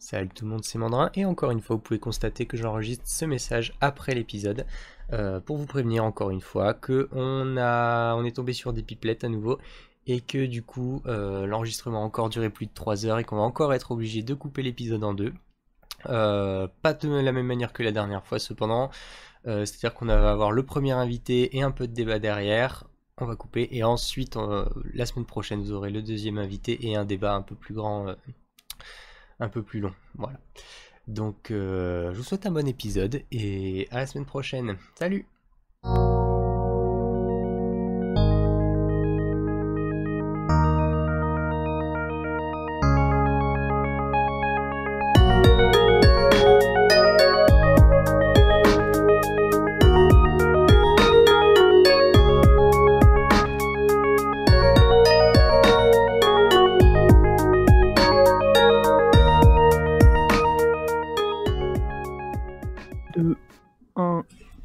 Salut tout le monde, c'est Mandrin et encore une fois vous pouvez constater que j'enregistre ce message après l'épisode pour vous prévenir encore une fois que on est tombé sur des pipelettes à nouveau et que du coup l'enregistrement a encore duré plus de 3 heures et qu'on va encore être obligé de couper l'épisode en deux. Pas de la même manière que la dernière fois cependant, c'est-à-dire qu'on va avoir le premier invité et un peu de débat derrière. On va couper et ensuite la semaine prochaine vous aurez le deuxième invité et un débat un peu plus grand, un peu plus long. Voilà. Donc je vous souhaite un bon épisode et à la semaine prochaine. Salut!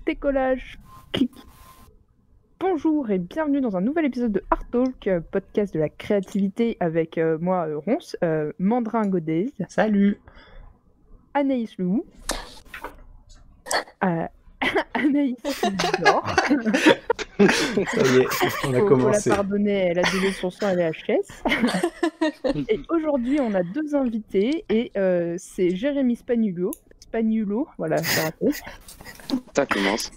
Décollage. Clic. Bonjour et bienvenue dans un nouvel épisode de Art Talk, podcast de la créativité avec moi, Ronce, Mandrin Godez. Salut! Anaïs Lou. Anaïs Dor. Ça y est, on a commencé. Faut la pardonner, elle a donné son sang à la HS. Et aujourd'hui, on a deux invités et c'est Jérémy Spagnuolo, voilà, c'est raté. Ça commence.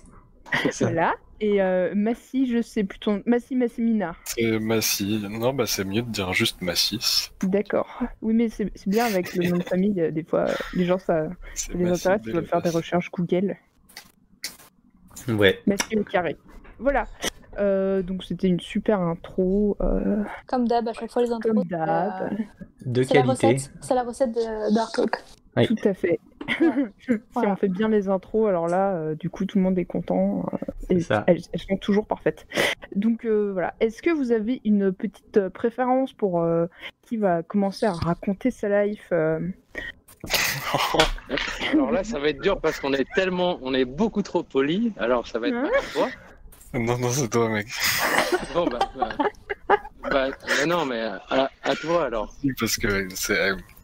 Voilà. Et Massi, je sais plus ton... Massimina. C'est Massi. Non, bah c'est mieux de dire juste Massis. D'accord. Oui, mais c'est bien avec le nom de famille, des fois, les gens, ça les intéresse, ils veulent faire des recherches Google. Ouais. Massi au carré. Voilà. Donc c'était une super intro. Comme d'hab, à chaque fois les intros. Comme d'hab. De qualité. C'est la recette d'Art Talk. Oui. Tout à fait. Si Voilà. on fait bien les intros, alors là, du coup, tout le monde est content. Et ça. elles sont toujours parfaites. Donc voilà. Est-ce que vous avez une petite préférence pour qui va commencer à raconter sa life Alors là, ça va être dur parce qu'on est beaucoup trop poli. Alors ça va être à toi. Non, c'est toi, mec. Bon non, mais à toi alors. Parce que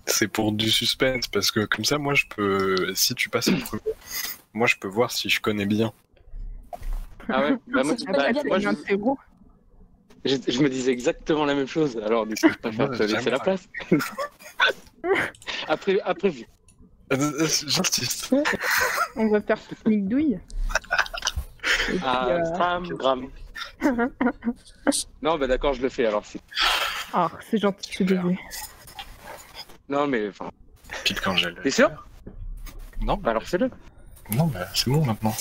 c'est pour du suspense, parce que comme ça, moi, je peux... Si tu passes en premier, moi, je peux voir si je connais bien. Ah ouais. Bah, moi, Si tu connais bien, moi, un interro. je me disais exactement la même chose. Alors du coup, je préfère te laisser la place. après vous. J'insiste. On va faire pique-nique douille. Et puis, Gramme. Non, bah d'accord, je le fais alors. Ah, c'est gentil, je suis désolée. Non, mais enfin. Pile quand j'ai le... T'es sûr? Non, Bah alors fais-le. non, bah c'est bon maintenant.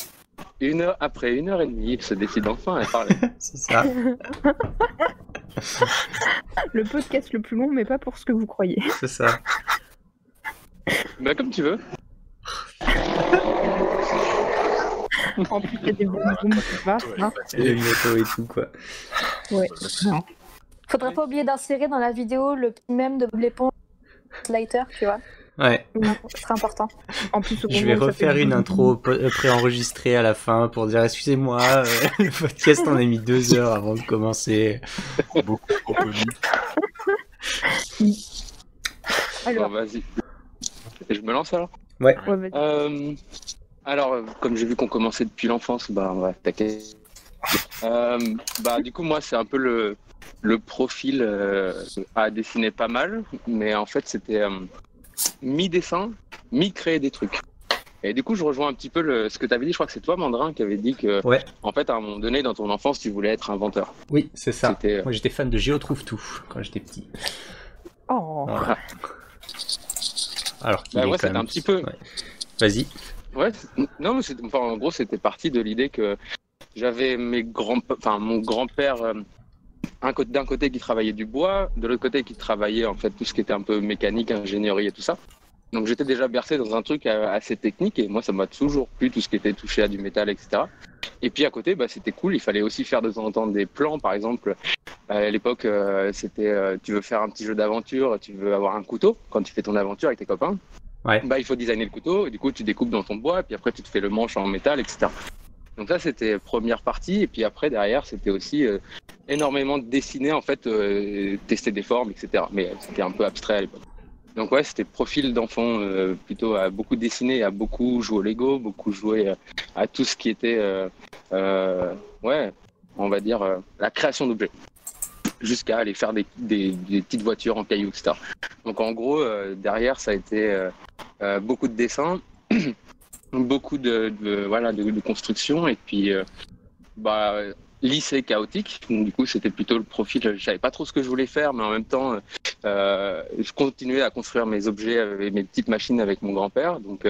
Après 1h30, il se décide enfin à parler. C'est ça. Le podcast le plus long, mais pas pour ce que vous croyez. C'est ça. Bah comme tu veux. En plus, il y a des boum qui passent. Hein. Et le moto et tout quoi. Ouais. Faudrait pas oublier d'insérer dans la vidéo le petit mème de Bob l'éponge Lighter, tu vois. Ouais. Ce serait important. En plus, au Je moment vais où ça refaire fait une boum, intro préenregistrée à la fin pour dire excusez-moi, le podcast on a mis 2 heures avant de commencer. Beaucoup trop poli. Alors, Bon, vas-y. Et je me lance alors. Ouais. ouais, vas-y. Alors, comme j'ai vu qu'on commençait depuis l'enfance, bah on va attaquer. Du coup, moi, c'est un peu le profil à dessiner pas mal, mais en fait, c'était mi-dessin, mi-créer des trucs. Et du coup, je rejoins un petit peu ce que tu avais dit. Je crois que c'est toi, Mandrin, qui avait dit que, Ouais. en fait, à un moment donné, dans ton enfance, tu voulais être inventeur. Oui, c'est ça. C'était, Moi j'étais fan de Géo trouve tout quand j'étais petit. Oh, Voilà. Alors qu'il Bah est ouais, quand c'était même... un petit peu. Ouais. Vas-y. Ouais, non, mais en gros, c'était parti de l'idée que j'avais mon grand-père d'un côté qui travaillait du bois, de l'autre côté qui travaillait en fait tout ce qui était un peu mécanique, ingénierie et tout ça. Donc j'étais déjà bercé dans un truc assez technique et moi ça m'a toujours plu tout ce qui était touché à du métal, etc. Et puis à côté, c'était cool, il fallait aussi faire de temps en temps des plans, par exemple. À l'époque, c'était tu veux faire un petit jeu d'aventure, tu veux avoir un couteau quand tu fais ton aventure avec tes copains. Ouais. Il faut designer le couteau et du coup tu découpes dans ton bois et puis après tu te fais le manche en métal, etc. Donc ça c'était première partie et puis après derrière c'était aussi énormément de dessiner en fait, tester des formes, etc. Mais c'était un peu abstrait à l'époque. Donc ouais, c'était profil d'enfant plutôt à beaucoup dessiner, à beaucoup jouer au Lego, beaucoup jouer à tout ce qui était, ouais, on va dire la création d'objets, jusqu'à aller faire des petites voitures en cailloux, etc. Donc en gros, derrière, ça a été beaucoup de dessins, beaucoup de construction, et puis lycée chaotique. Donc, du coup, c'était plutôt le profil. Je savais pas trop ce que je voulais faire, mais en même temps, je continuais à construire mes objets avec mes petites machines avec mon grand-père. Donc,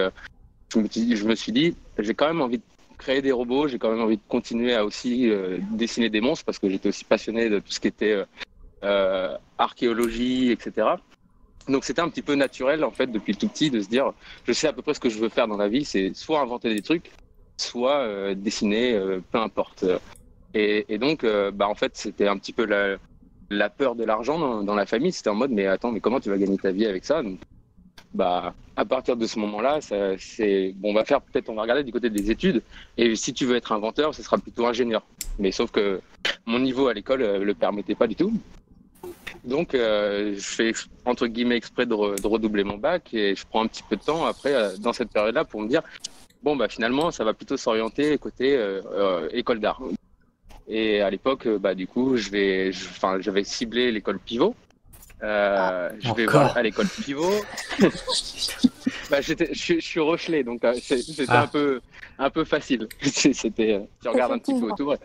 je me suis dit, j'ai quand même envie de créer des robots. J'ai quand même envie de continuer à aussi dessiner des monstres parce que j'étais aussi passionné de tout ce qui était archéologie, etc. Donc c'était un petit peu naturel en fait depuis tout petit de se dire je sais à peu près ce que je veux faire dans la vie, c'est soit inventer des trucs, soit dessiner, peu importe. Et donc en fait c'était un petit peu la peur de l'argent dans la famille, c'était en mode mais attends mais comment tu vas gagner ta vie avec ça? Donc, à partir de ce moment-là, on va regarder du côté des études et si tu veux être inventeur, ce sera plutôt ingénieur. Mais sauf que mon niveau à l'école le permettait pas du tout. Donc, je fais entre guillemets exprès de redoubler mon bac et je prends un petit peu de temps après dans cette période-là pour me dire finalement, ça va plutôt s'orienter côté école d'art. Et à l'époque, du coup, j'avais ciblé l'école Pivot. Je vais voir à l'école Pivot. Je suis Rochelet, donc c'était un peu facile. C'était, tu regardes un petit peu autour.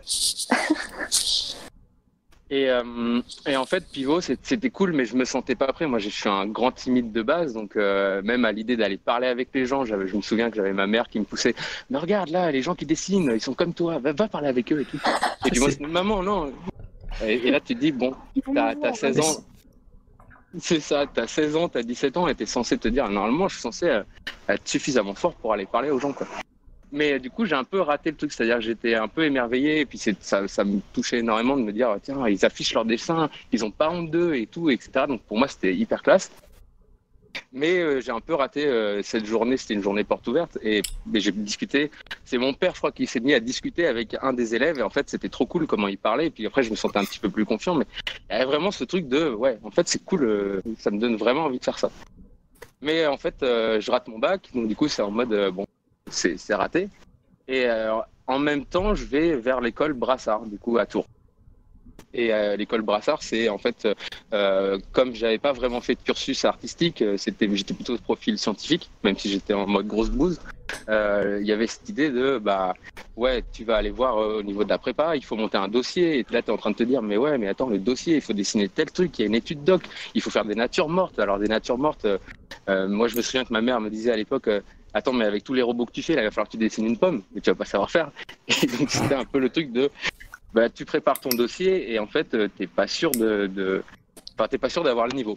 Et en fait, Pivot, c'était cool, mais je me sentais pas prêt. Moi, je suis un grand timide de base, donc même à l'idée d'aller parler avec les gens, je me souviens que j'avais ma mère qui me poussait. Mais regarde là, les gens qui dessinent, ils sont comme toi, va parler avec eux et tout. Et puis moi, maman, non. Et là, tu te dis, bon, t'as 16 ans. C'est ça, t'as 16 ans, t'as 17 ans, et t'es censé te dire, normalement, je suis censé être suffisamment fort pour aller parler aux gens, quoi. Mais du coup, j'ai un peu raté le truc, c'est-à-dire que j'étais un peu émerveillé, et puis ça me touchait énormément de me dire, tiens, ils affichent leurs dessins, ils ont pas honte d'eux et tout, etc. Donc pour moi, c'était hyper classe. Mais j'ai un peu raté cette journée, c'était une journée porte ouverte, et j'ai discuté, c'est mon père, je crois, qui s'est mis à discuter avec un des élèves, et en fait, c'était trop cool comment il parlait, et puis après, je me sentais un petit peu plus confiant, mais il y avait vraiment ce truc de, ouais, en fait, c'est cool, ça me donne vraiment envie de faire ça. Mais en fait, je rate mon bac, donc du coup, c'est en mode, c'est raté. Et en même temps, je vais vers l'école Brassard, du coup, à Tours. Et l'école Brassard, c'est en fait, comme j'avais pas vraiment fait de cursus artistique, j'étais plutôt de profil scientifique, même si j'étais en mode grosse bouse. Il y avait cette idée de, ouais, tu vas aller voir au niveau de la prépa, il faut monter un dossier. Et là, tu es en train de te dire, mais ouais, mais attends, le dossier, il faut dessiner tel truc, il y a une étude doc, il faut faire des natures mortes. Alors, des natures mortes, moi, je me souviens que ma mère me disait à l'époque, attends, mais avec tous les robots que tu fais, là, il va falloir que tu dessines une pomme, mais tu vas pas savoir faire. Et donc, c'était un peu le truc de, tu prépares ton dossier et en fait, t'es pas sûr t'es pas sûr d'avoir le niveau.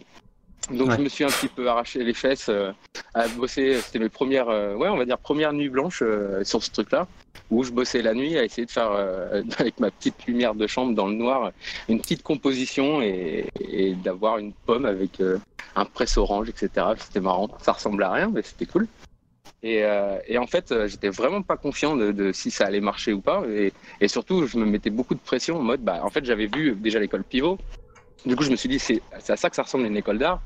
Donc, je me suis un petit peu arraché les fesses à bosser. C'était mes premières, premières nuits blanches sur ce truc-là, où je bossais la nuit à essayer de faire, avec ma petite lumière de chambre dans le noir, une petite composition et d'avoir une pomme avec un presse orange, etc. C'était marrant. Ça ressemblait à rien, mais c'était cool. Et en fait, j'étais vraiment pas confiant de si ça allait marcher ou pas. Et surtout, je me mettais beaucoup de pression en mode, en fait, j'avais vu déjà l'école Pivot. Du coup, je me suis dit, c'est à ça que ça ressemble une école d'art.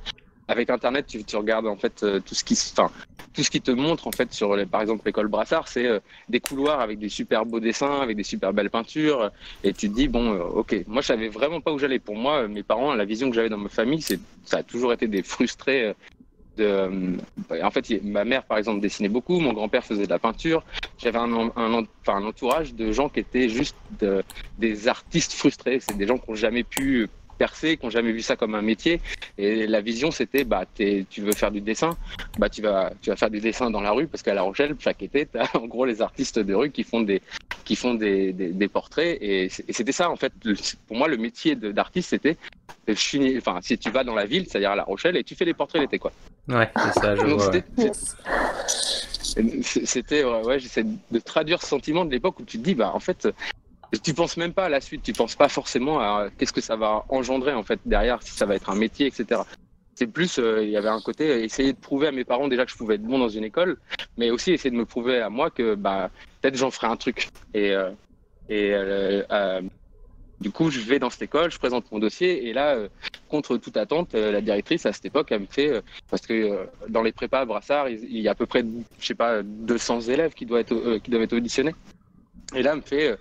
Avec Internet, tu regardes en fait tout ce qui te montre en fait sur, par exemple, l'école Brassard, c'est des couloirs avec des super beaux dessins, avec des super belles peintures. Et tu te dis, ok, moi, je savais vraiment pas où j'allais. Pour moi, mes parents, la vision que j'avais dans ma famille, ça a toujours été des frustrés. En fait, ma mère, par exemple, dessinait beaucoup. Mon grand-père faisait de la peinture. J'avais un entourage de gens qui étaient juste des artistes frustrés. C'est des gens qui n'ont jamais pu percer, qui n'ont jamais vu ça comme un métier. Et la vision, c'était, tu veux faire du dessin, tu vas faire du dessin dans la rue, parce qu'à La Rochelle, chaque été, tu as en gros les artistes de rue qui font des portraits. Et c'était ça, en fait. Pour moi, le métier d'artiste, c'était, si tu vas dans la ville, c'est-à-dire à La Rochelle, et tu fais des portraits l'été, quoi. Ouais, c'est ça, je vois. C'était, j'essaie de traduire ce sentiment de l'époque où tu te dis, en fait, tu penses même pas à la suite, tu penses pas forcément à qu'est-ce que ça va engendrer en fait derrière, si ça va être un métier, etc. C'est plus, il y avait un côté essayer de prouver à mes parents déjà que je pouvais être bon dans une école, mais aussi essayer de me prouver à moi que peut-être j'en ferais un truc. Du coup, je vais dans cette école, je présente mon dossier et là, contre toute attente, la directrice à cette époque, elle me fait, parce que dans les prépas à Brassard, il y a à peu près, je sais pas, 200 élèves qui doivent être auditionnés. Et là, elle me fait,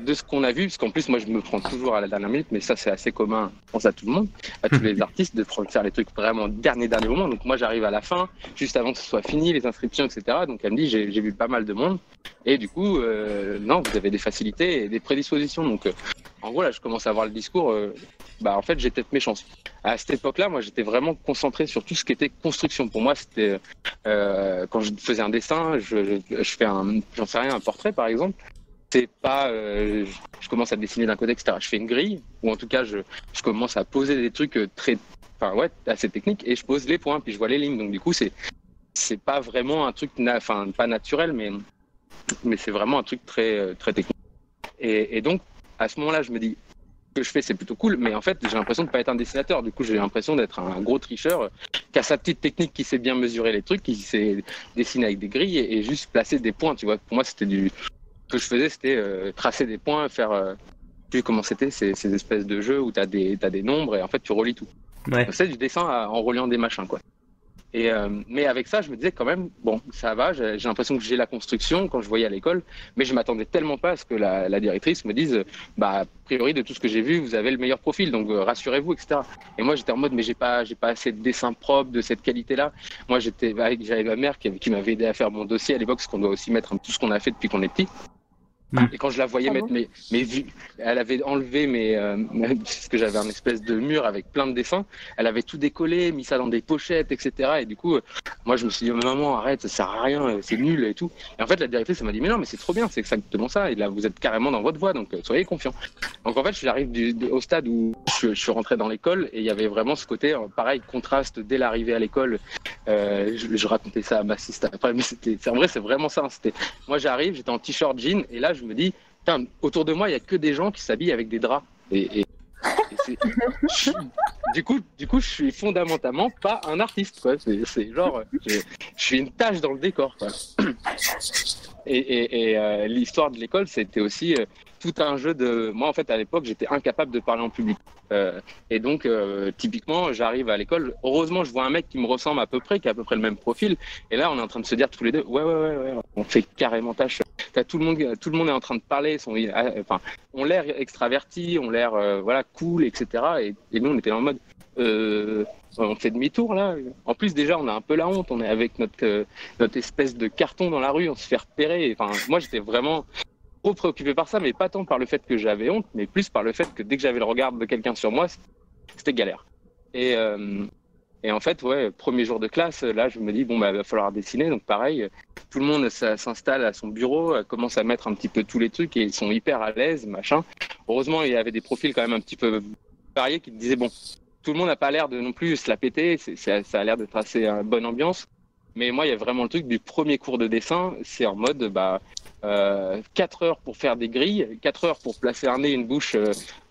de ce qu'on a vu, parce qu'en plus, moi, je me prends toujours à la dernière minute, mais ça, c'est assez commun, je pense à tout le monde, à tous les artistes, de faire les trucs vraiment dernier moment. Donc moi, j'arrive à la fin, juste avant que ce soit fini, les inscriptions, etc. Donc elle me dit, j'ai vu pas mal de monde. Et du coup, non, vous avez des facilités et des prédispositions. Donc en gros, là, je commence à avoir le discours, en fait, j'ai peut-être mes chances. À cette époque-là, moi, j'étais vraiment concentré sur tout ce qui était construction. Pour moi, c'était quand je faisais un dessin, je fais j'en sais rien, un portrait, par exemple. C'est pas, je commence à dessiner d'un côté, etc. Je fais une grille, ou en tout cas, je commence à poser des trucs assez techniques, et je pose les points, puis je vois les lignes. Donc du coup, c'est pas vraiment un truc, pas naturel, mais c'est vraiment un truc très très technique. Et donc, à ce moment-là, je me dis, ce que je fais, c'est plutôt cool, mais en fait, j'ai l'impression de pas être un dessinateur. Du coup, j'ai l'impression d'être un gros tricheur qui a sa petite technique, qui sait bien mesurer les trucs, qui sait dessiner avec des grilles et juste placer des points. Tu vois, pour moi, c'était ce que je faisais, c'était tracer des points, faire. Tu sais comment c'était, ces espèces de jeux où t'as des nombres et en fait, tu relis tout. Ouais. C'est du dessin en reliant des machins, quoi. Et mais avec ça, je me disais quand même, bon, ça va, j'ai l'impression que j'ai la construction quand je voyais à l'école, mais je m'attendais tellement pas à ce que la directrice me dise, a priori de tout ce que j'ai vu, vous avez le meilleur profil, donc rassurez-vous, etc. Et moi j'étais en mode, mais j'ai pas assez de dessins propres de cette qualité-là. Moi j'avais ma mère qui m'avait aidé à faire mon dossier à l'époque, parce qu'on doit aussi mettre tout ce qu'on a fait depuis qu'on est petit. Et quand je la voyais mettre mes vues, elle avait enlevé parce que j'avais un espèce de mur avec plein de dessins, elle avait tout décollé, mis ça dans des pochettes, etc. Et du coup, moi je me suis dit, maman, arrête, ça sert à rien, c'est nul et tout. Et en fait, la directrice, elle m'a dit, mais non, mais c'est trop bien, c'est exactement ça. Et là, vous êtes carrément dans votre voie, donc soyez confiants. Donc en fait, j'arrive au stade où je suis rentré dans l'école et il y avait vraiment ce côté, pareil, contraste dès l'arrivée à l'école. Je racontais ça à ma sister après, mais en vrai, c'est vraiment ça. Moi, j'arrive, j'étais en t-shirt jean et là, je me dis, putain, autour de moi, il y a que des gens qui s'habillent avec des draps. Du coup, je suis fondamentalement pas un artiste, quoi. C'est genre, je suis une tâche dans le décor, quoi. Et l'histoire de l'école, c'était aussi tout un jeu de. Moi, en fait, à l'époque, j'étais incapable de parler en public. Et donc, typiquement, j'arrive à l'école. Heureusement, je vois un mec qui me ressemble à peu près, qui a à peu près le même profil. Et là, on est en train de se dire tous les deux, ouais, on fait carrément tâche. Tout le monde est en train de parler. On l'air extraverti, on l'air cool, etc. Et nous, on était en mode. On fait demi-tour là. En plus, déjà, on a un peu la honte. On est avec notre espèce de carton dans la rue, on se fait repérer. Enfin, moi, j'étais vraiment trop préoccupé par ça, mais pas tant par le fait que j'avais honte, mais plus par le fait que dès que j'avais le regard de quelqu'un sur moi, c'était galère. Et en fait, premier jour de classe, là, je me dis, il va falloir dessiner. Donc pareil, tout le monde s'installe à son bureau, commence à mettre un petit peu tous les trucs et ils sont hyper à l'aise, machin. Heureusement, il y avait des profils quand même un petit peu variés qui te disaient, bon, tout le monde n'a pas l'air de non plus se la péter, ça a l'air d'être assez une bonne ambiance. Mais moi, il y a vraiment le truc du premier cours de dessin, c'est en mode 4 heures pour faire des grilles, 4 heures pour placer un nez, une bouche,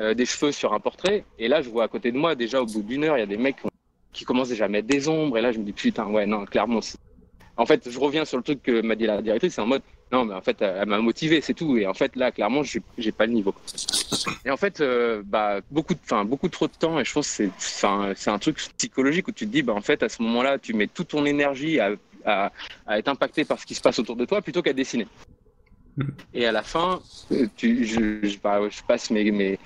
des cheveux sur un portrait. Et là, je vois à côté de moi, déjà au bout d'une heure, il y a des mecs qui commencent déjà à mettre des ombres. Et là, je me dis, putain, ouais, non, clairement. En fait, je reviens sur le truc que m'a dit la directrice, c'est en mode, non, mais en fait, elle m'a motivé, c'est tout. Et en fait, là, clairement, j'ai pas le niveau. Et en fait, beaucoup trop de temps. Et je pense que c'est un truc psychologique où tu te dis, en fait, à ce moment-là, tu mets toute ton énergie à être impacté par ce qui se passe autour de toi plutôt qu'à dessiner. Et à la fin, je passe mes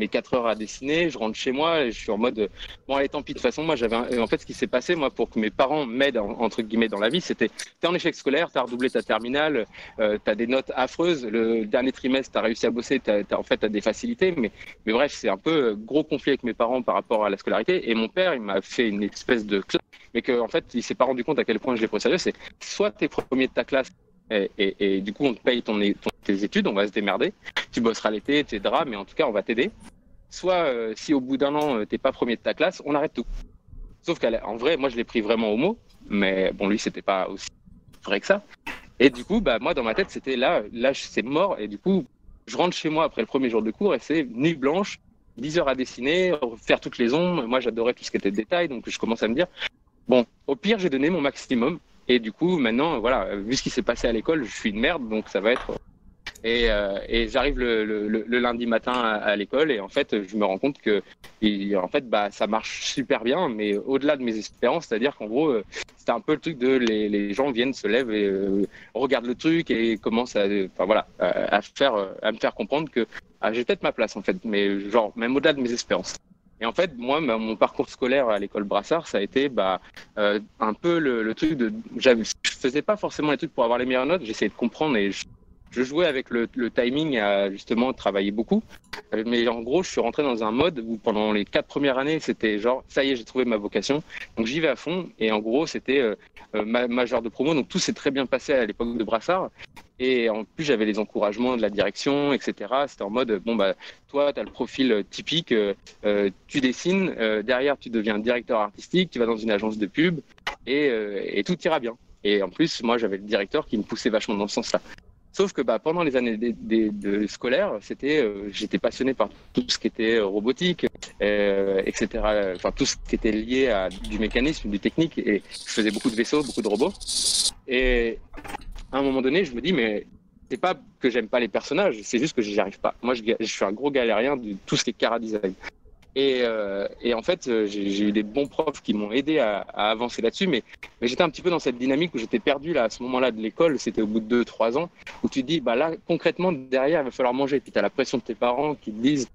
4 heures à dessiner, je rentre chez moi et je suis en mode bon allez tant pis, de toute façon moi en fait ce qui s'est passé moi pour que mes parents m'aident entre guillemets dans la vie, c'était t'es en échec scolaire, t'as redoublé ta terminale, t'as des notes affreuses, le dernier trimestre t'as réussi à bosser, t'as des facilités, mais bref c'est un peu gros conflit avec mes parents par rapport à la scolarité et mon père il m'a fait une espèce de classe, mais qu'en fait il s'est pas rendu compte à quel point je l'ai pris au sérieux, c'est soit t'es premier de ta classe et du coup on te paye tes études, on va se démerder, tu bosseras l'été, etc. Mais en tout cas on va t'aider. Soit si au bout d'un an t'es pas premier de ta classe, on arrête tout. Sauf qu'en vrai, moi je l'ai pris vraiment au mot, mais bon lui c'était pas aussi vrai que ça. Et du coup moi dans ma tête c'était là c'est mort et du coup je rentre chez moi après le premier jour de cours et c'est nuit blanche, 10 heures à dessiner, faire toutes les ombres. Moi j'adorais tout ce qui était détail, donc je commence à me dire bon au pire j'ai donné mon maximum. Et du coup, maintenant, voilà, vu ce qui s'est passé à l'école, je suis une merde, donc ça va être Et j'arrive le lundi matin à l'école et en fait, je me rends compte que ça marche super bien, mais au-delà de mes espérances, c'est-à-dire qu'en gros, c'était un peu le truc de les gens viennent, se lèvent et regardent le truc et commencent à me faire comprendre que j'ai peut-être ma place en fait, mais genre même au-delà de mes espérances. Et en fait, moi, mon parcours scolaire à l'école Brassard, ça a été un peu le truc de. Je faisais pas forcément les trucs pour avoir les meilleures notes, j'essayais de comprendre et je jouais avec le timing à justement travailler beaucoup. Mais en gros, je suis rentré dans un mode où pendant les 4 premières années, c'était genre, ça y est, j'ai trouvé ma vocation. Donc j'y vais à fond. Et en gros, c'était majeur de promo. Donc tout s'est très bien passé à l'époque de Brassard. Et en plus, j'avais les encouragements de la direction, etc. C'était en mode, toi, tu as le profil typique, tu dessines, derrière, tu deviens directeur artistique, tu vas dans une agence de pub et tout ira bien. Et en plus, moi, j'avais le directeur qui me poussait vachement dans ce sens-là. Sauf que pendant les années de scolaires, j'étais passionné par tout ce qui était robotique, etc. Enfin, tout ce qui était lié à du mécanisme, du technique. Et je faisais beaucoup de vaisseaux, beaucoup de robots. Et à un moment donné, je me dis, mais c'est pas que j'aime pas les personnages, c'est juste que j'y arrive pas. Moi, je suis un gros galérien de tout ce qui est chara-design. Et en fait, j'ai eu des bons profs qui m'ont aidé à avancer là-dessus, mais j'étais un petit peu dans cette dynamique où j'étais perdu là, à ce moment-là de l'école, c'était au bout de 2-3 ans, où tu te dis, là, concrètement, derrière, il va falloir manger. Puis tu as la pression de tes parents qui te disent,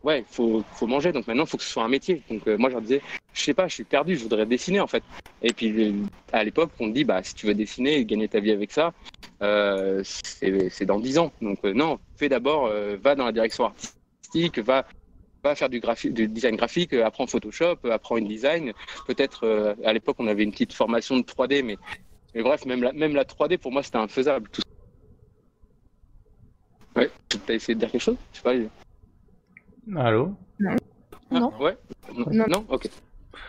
ouais, faut manger, donc maintenant, il faut que ce soit un métier. Donc moi, je leur disais, je sais pas, je suis perdu, je voudrais dessiner en fait. Et puis à l'époque, on te dit, si tu veux dessiner et gagner ta vie avec ça, c'est dans 10 ans. Donc non, fais d'abord, va dans la direction artistique, va faire du design graphique, apprends Photoshop, apprends InDesign. Peut-être, à l'époque, on avait une petite formation de 3D, mais bref, même la 3D, pour moi, c'était infaisable. Tout ça. Ouais, tu as essayé de dire quelque chose? Je sais pas. Allô? Non. Ouais. Non. Ok.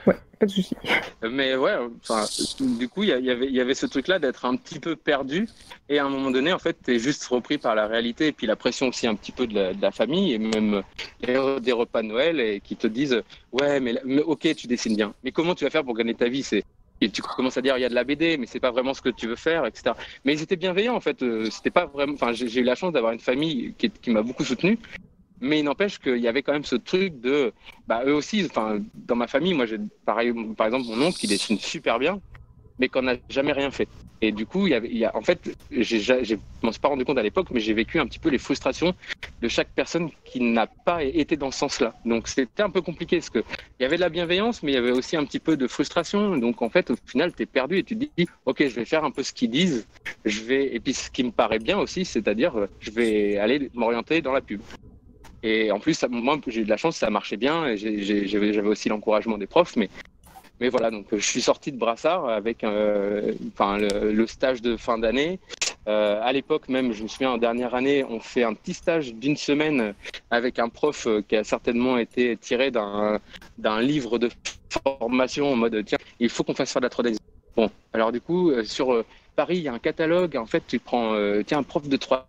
Ouais, pas de souci. Mais ouais, du coup, il y avait ce truc-là d'être un petit peu perdu. Et à un moment donné, en fait, tu es juste repris par la réalité et puis la pression aussi un petit peu de la famille et même des repas de Noël et qui te disent ouais, mais ok, tu dessines bien. Mais comment tu vas faire pour gagner ta vie? Et tu commences à dire il y a de la BD, mais c'est pas vraiment ce que tu veux faire, etc. Mais ils étaient bienveillants en fait. C'était pas vraiment. Enfin, j'ai eu la chance d'avoir une famille qui m'a beaucoup soutenu. Mais il n'empêche qu'il y avait quand même ce truc de, eux aussi, dans ma famille, moi j'ai par exemple mon oncle qui dessine super bien, mais qu'on n'a jamais rien fait. Et du coup, en fait, je m'en suis pas rendu compte à l'époque, mais j'ai vécu un petit peu les frustrations de chaque personne qui n'a pas été dans ce sens-là. Donc c'était un peu compliqué parce que il y avait de la bienveillance, mais il y avait aussi un petit peu de frustration. Donc en fait, au final, tu es perdu et tu te dis, ok, je vais faire un peu ce qu'ils disent. Et puis ce qui me paraît bien aussi, c'est-à-dire, je vais aller m'orienter dans la pub. Et en plus, moi, j'ai eu de la chance, ça marchait bien. J'avais aussi l'encouragement des profs, mais voilà. Donc, je suis sorti de Brassard avec le stage de fin d'année. À l'époque même, je me souviens, en dernière année, on fait un petit stage d'une semaine avec un prof qui a certainement été tiré d'un livre de formation en mode tiens, il faut qu'on fasse faire de la 3D. Bon, alors du coup, sur Paris, il y a un catalogue. En fait, tu prends un prof de 3D,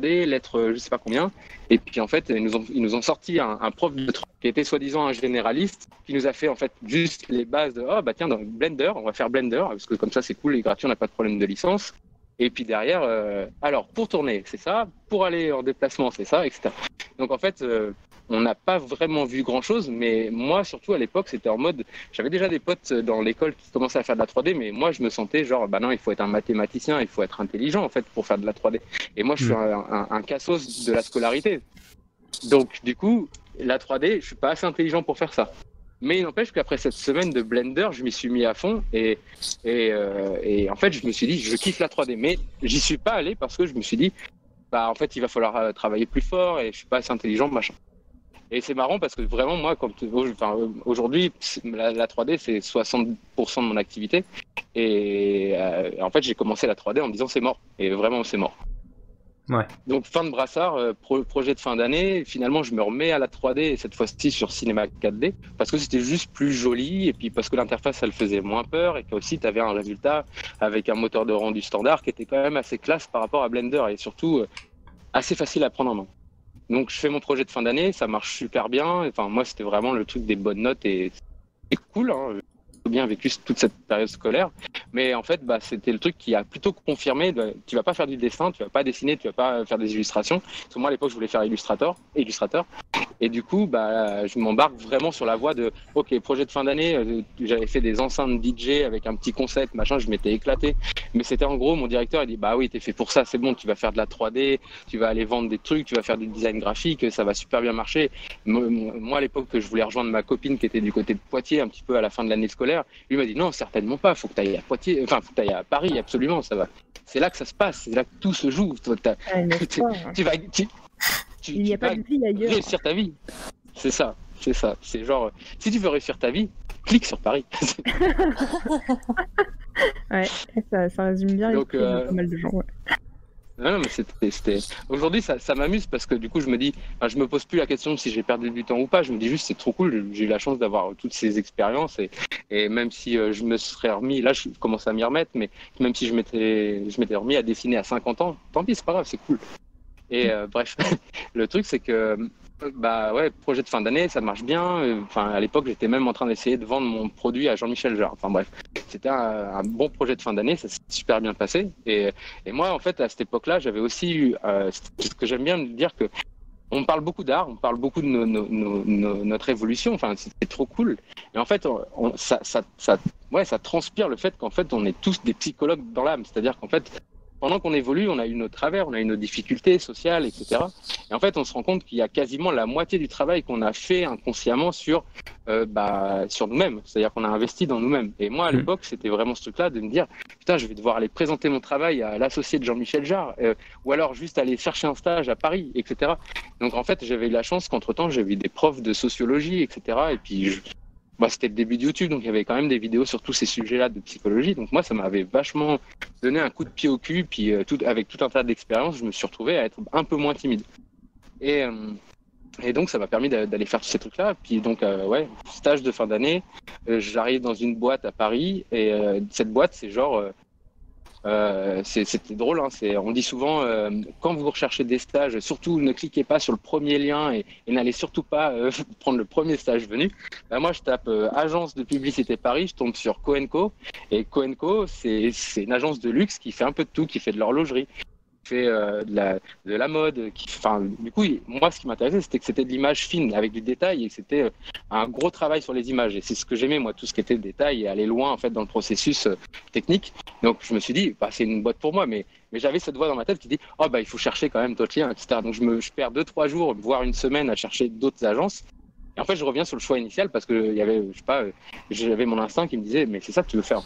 lettres je sais pas combien, et puis en fait ils nous ont sorti un prof de 3D qui était soi-disant un généraliste, qui nous a fait en fait juste les bases de tiens, dans Blender, on va faire Blender parce que comme ça c'est cool et gratuit, on n'a pas de problème de licence. Et puis derrière, alors pour tourner c'est ça, pour aller en déplacement c'est ça, etc. Donc en fait on n'a pas vraiment vu grand-chose, mais moi, surtout à l'époque, c'était en mode... J'avais déjà des potes dans l'école qui commençaient à faire de la 3D, mais moi, je me sentais genre, non, il faut être un mathématicien, il faut être intelligent, en fait, pour faire de la 3D. Et moi, je suis un cassos de la scolarité. Donc, du coup, la 3D, je suis pas assez intelligent pour faire ça. Mais il n'empêche qu'après cette semaine de Blender, je m'y suis mis à fond et en fait, je me suis dit, je kiffe la 3D. Mais j'y suis pas allé parce que je me suis dit, en fait, il va falloir travailler plus fort et je suis pas assez intelligent, machin. Et c'est marrant parce que vraiment, moi, aujourd'hui, la 3D, c'est 60% de mon activité. Et en fait, j'ai commencé la 3D en me disant c'est mort. Et vraiment, c'est mort. Ouais. Donc, fin de Brassard, projet de fin d'année. Finalement, je me remets à la 3D, et cette fois-ci sur Cinema 4D, parce que c'était juste plus joli. Et puis parce que l'interface, elle faisait moins peur. Et qu'aussi, tu avais un résultat avec un moteur de rendu standard qui était quand même assez classe par rapport à Blender. Et surtout, assez facile à prendre en main. Donc, je fais mon projet de fin d'année, ça marche super bien. Enfin, moi, c'était vraiment le truc des bonnes notes et c'est cool. Hein. bien vécu toute cette période scolaire. Mais en fait, c'était le truc qui a plutôt confirmé, tu vas pas faire du dessin, tu vas pas dessiner, tu vas pas faire des illustrations. Parce que moi, à l'époque, je voulais faire illustrateur. Et du coup, je m'embarque vraiment sur la voie de, ok, projet de fin d'année, j'avais fait des enceintes DJ avec un petit concept, machin, je m'étais éclaté. Mais c'était en gros, mon directeur, il dit, bah oui, t'es fait pour ça, c'est bon, tu vas faire de la 3D, tu vas aller vendre des trucs, tu vas faire du design graphique, ça va super bien marcher. Moi, à l'époque, je voulais rejoindre ma copine qui était du côté de Poitiers, un petit peu à la fin de l'année scolaire. Lui m'a dit, non, certainement pas, faut que tu ailles à Poitiers, enfin, faut que tu ailles à Paris, absolument, ça va. C'est là que ça se passe, c'est là que tout se joue. Il n'y a pas de vie ailleurs. Réussir ta vie. C'est ça. C'est genre, si tu veux réussir ta vie, clique sur Paris. Ouais, ça résume bien. Donc, pas mal de gens. Ouais. Non, mais c'était. Aujourd'hui, ça m'amuse parce que du coup, je me dis, je me pose plus la question de si j'ai perdu du temps ou pas. Je me dis juste, c'est trop cool. J'ai eu la chance d'avoir toutes ces expériences et même si je me serais remis, là, je commence à m'y remettre, mais même si je m'étais remis à dessiner à 50 ans, tant pis, c'est pas grave, c'est cool. Et bref, le truc, c'est que, projet de fin d'année, ça marche bien. À l'époque, j'étais même en train d'essayer de vendre mon produit à Jean-Michel Jarre. Enfin bref, c'était un bon projet de fin d'année, ça s'est super bien passé. Et moi, en fait, à cette époque-là, j'avais aussi eu, ce que j'aime bien dire, que on parle beaucoup d'art, on parle beaucoup de notre évolution. Enfin, c'était trop cool. Et en fait, ça transpire le fait qu'en fait, on est tous des psychologues dans l'âme. C'est-à-dire qu'en fait, pendant qu'on évolue, on a eu nos travers, on a eu nos difficultés sociales, etc. Et en fait, on se rend compte qu'il y a quasiment la moitié du travail qu'on a fait inconsciemment sur nous-mêmes. C'est-à-dire qu'on a investi dans nous-mêmes. Et moi, à l'époque, c'était vraiment ce truc-là de me dire, putain, je vais devoir aller présenter mon travail à l'associé de Jean-Michel Jarre, ou alors juste aller chercher un stage à Paris, etc. Donc, en fait, j'avais eu la chance qu'entre-temps, j'avais eu des profs de sociologie, etc. Et puis, c'était le début de YouTube, donc il y avait quand même des vidéos sur tous ces sujets-là de psychologie. Donc moi, ça m'avait vachement donné un coup de pied au cul. Puis avec tout un tas d'expériences, je me suis retrouvé à être un peu moins timide. Et donc, ça m'a permis d'aller faire tous ces trucs-là. Puis donc, stage de fin d'année, j'arrive dans une boîte à Paris. Et cette boîte, c'est genre... c'était drôle, hein, on dit souvent quand vous recherchez des stages, surtout ne cliquez pas sur le premier lien et n'allez surtout pas prendre le premier stage venu. Moi, je tape agence de publicité Paris, je tombe sur Co&Co et Co&Co, c'est une agence de luxe qui fait un peu de tout, qui fait de l'horlogerie, qui fait de la mode, du coup, moi, ce qui m'intéressait, c'était que c'était de l'image fine avec du détail et que c'était un gros travail sur les images. Et c'est ce que j'aimais, moi, tout ce qui était détail et aller loin en fait dans le processus technique. Donc, je me suis dit, c'est une boîte pour moi, mais j'avais cette voix dans ma tête qui dit, il faut chercher quand même d'autres liens, etc. Donc, je perds 2-3 jours, voire une semaine à chercher d'autres agences. Et en fait, je reviens sur le choix initial parce que j'avais mon instinct qui me disait, mais c'est ça que tu veux faire.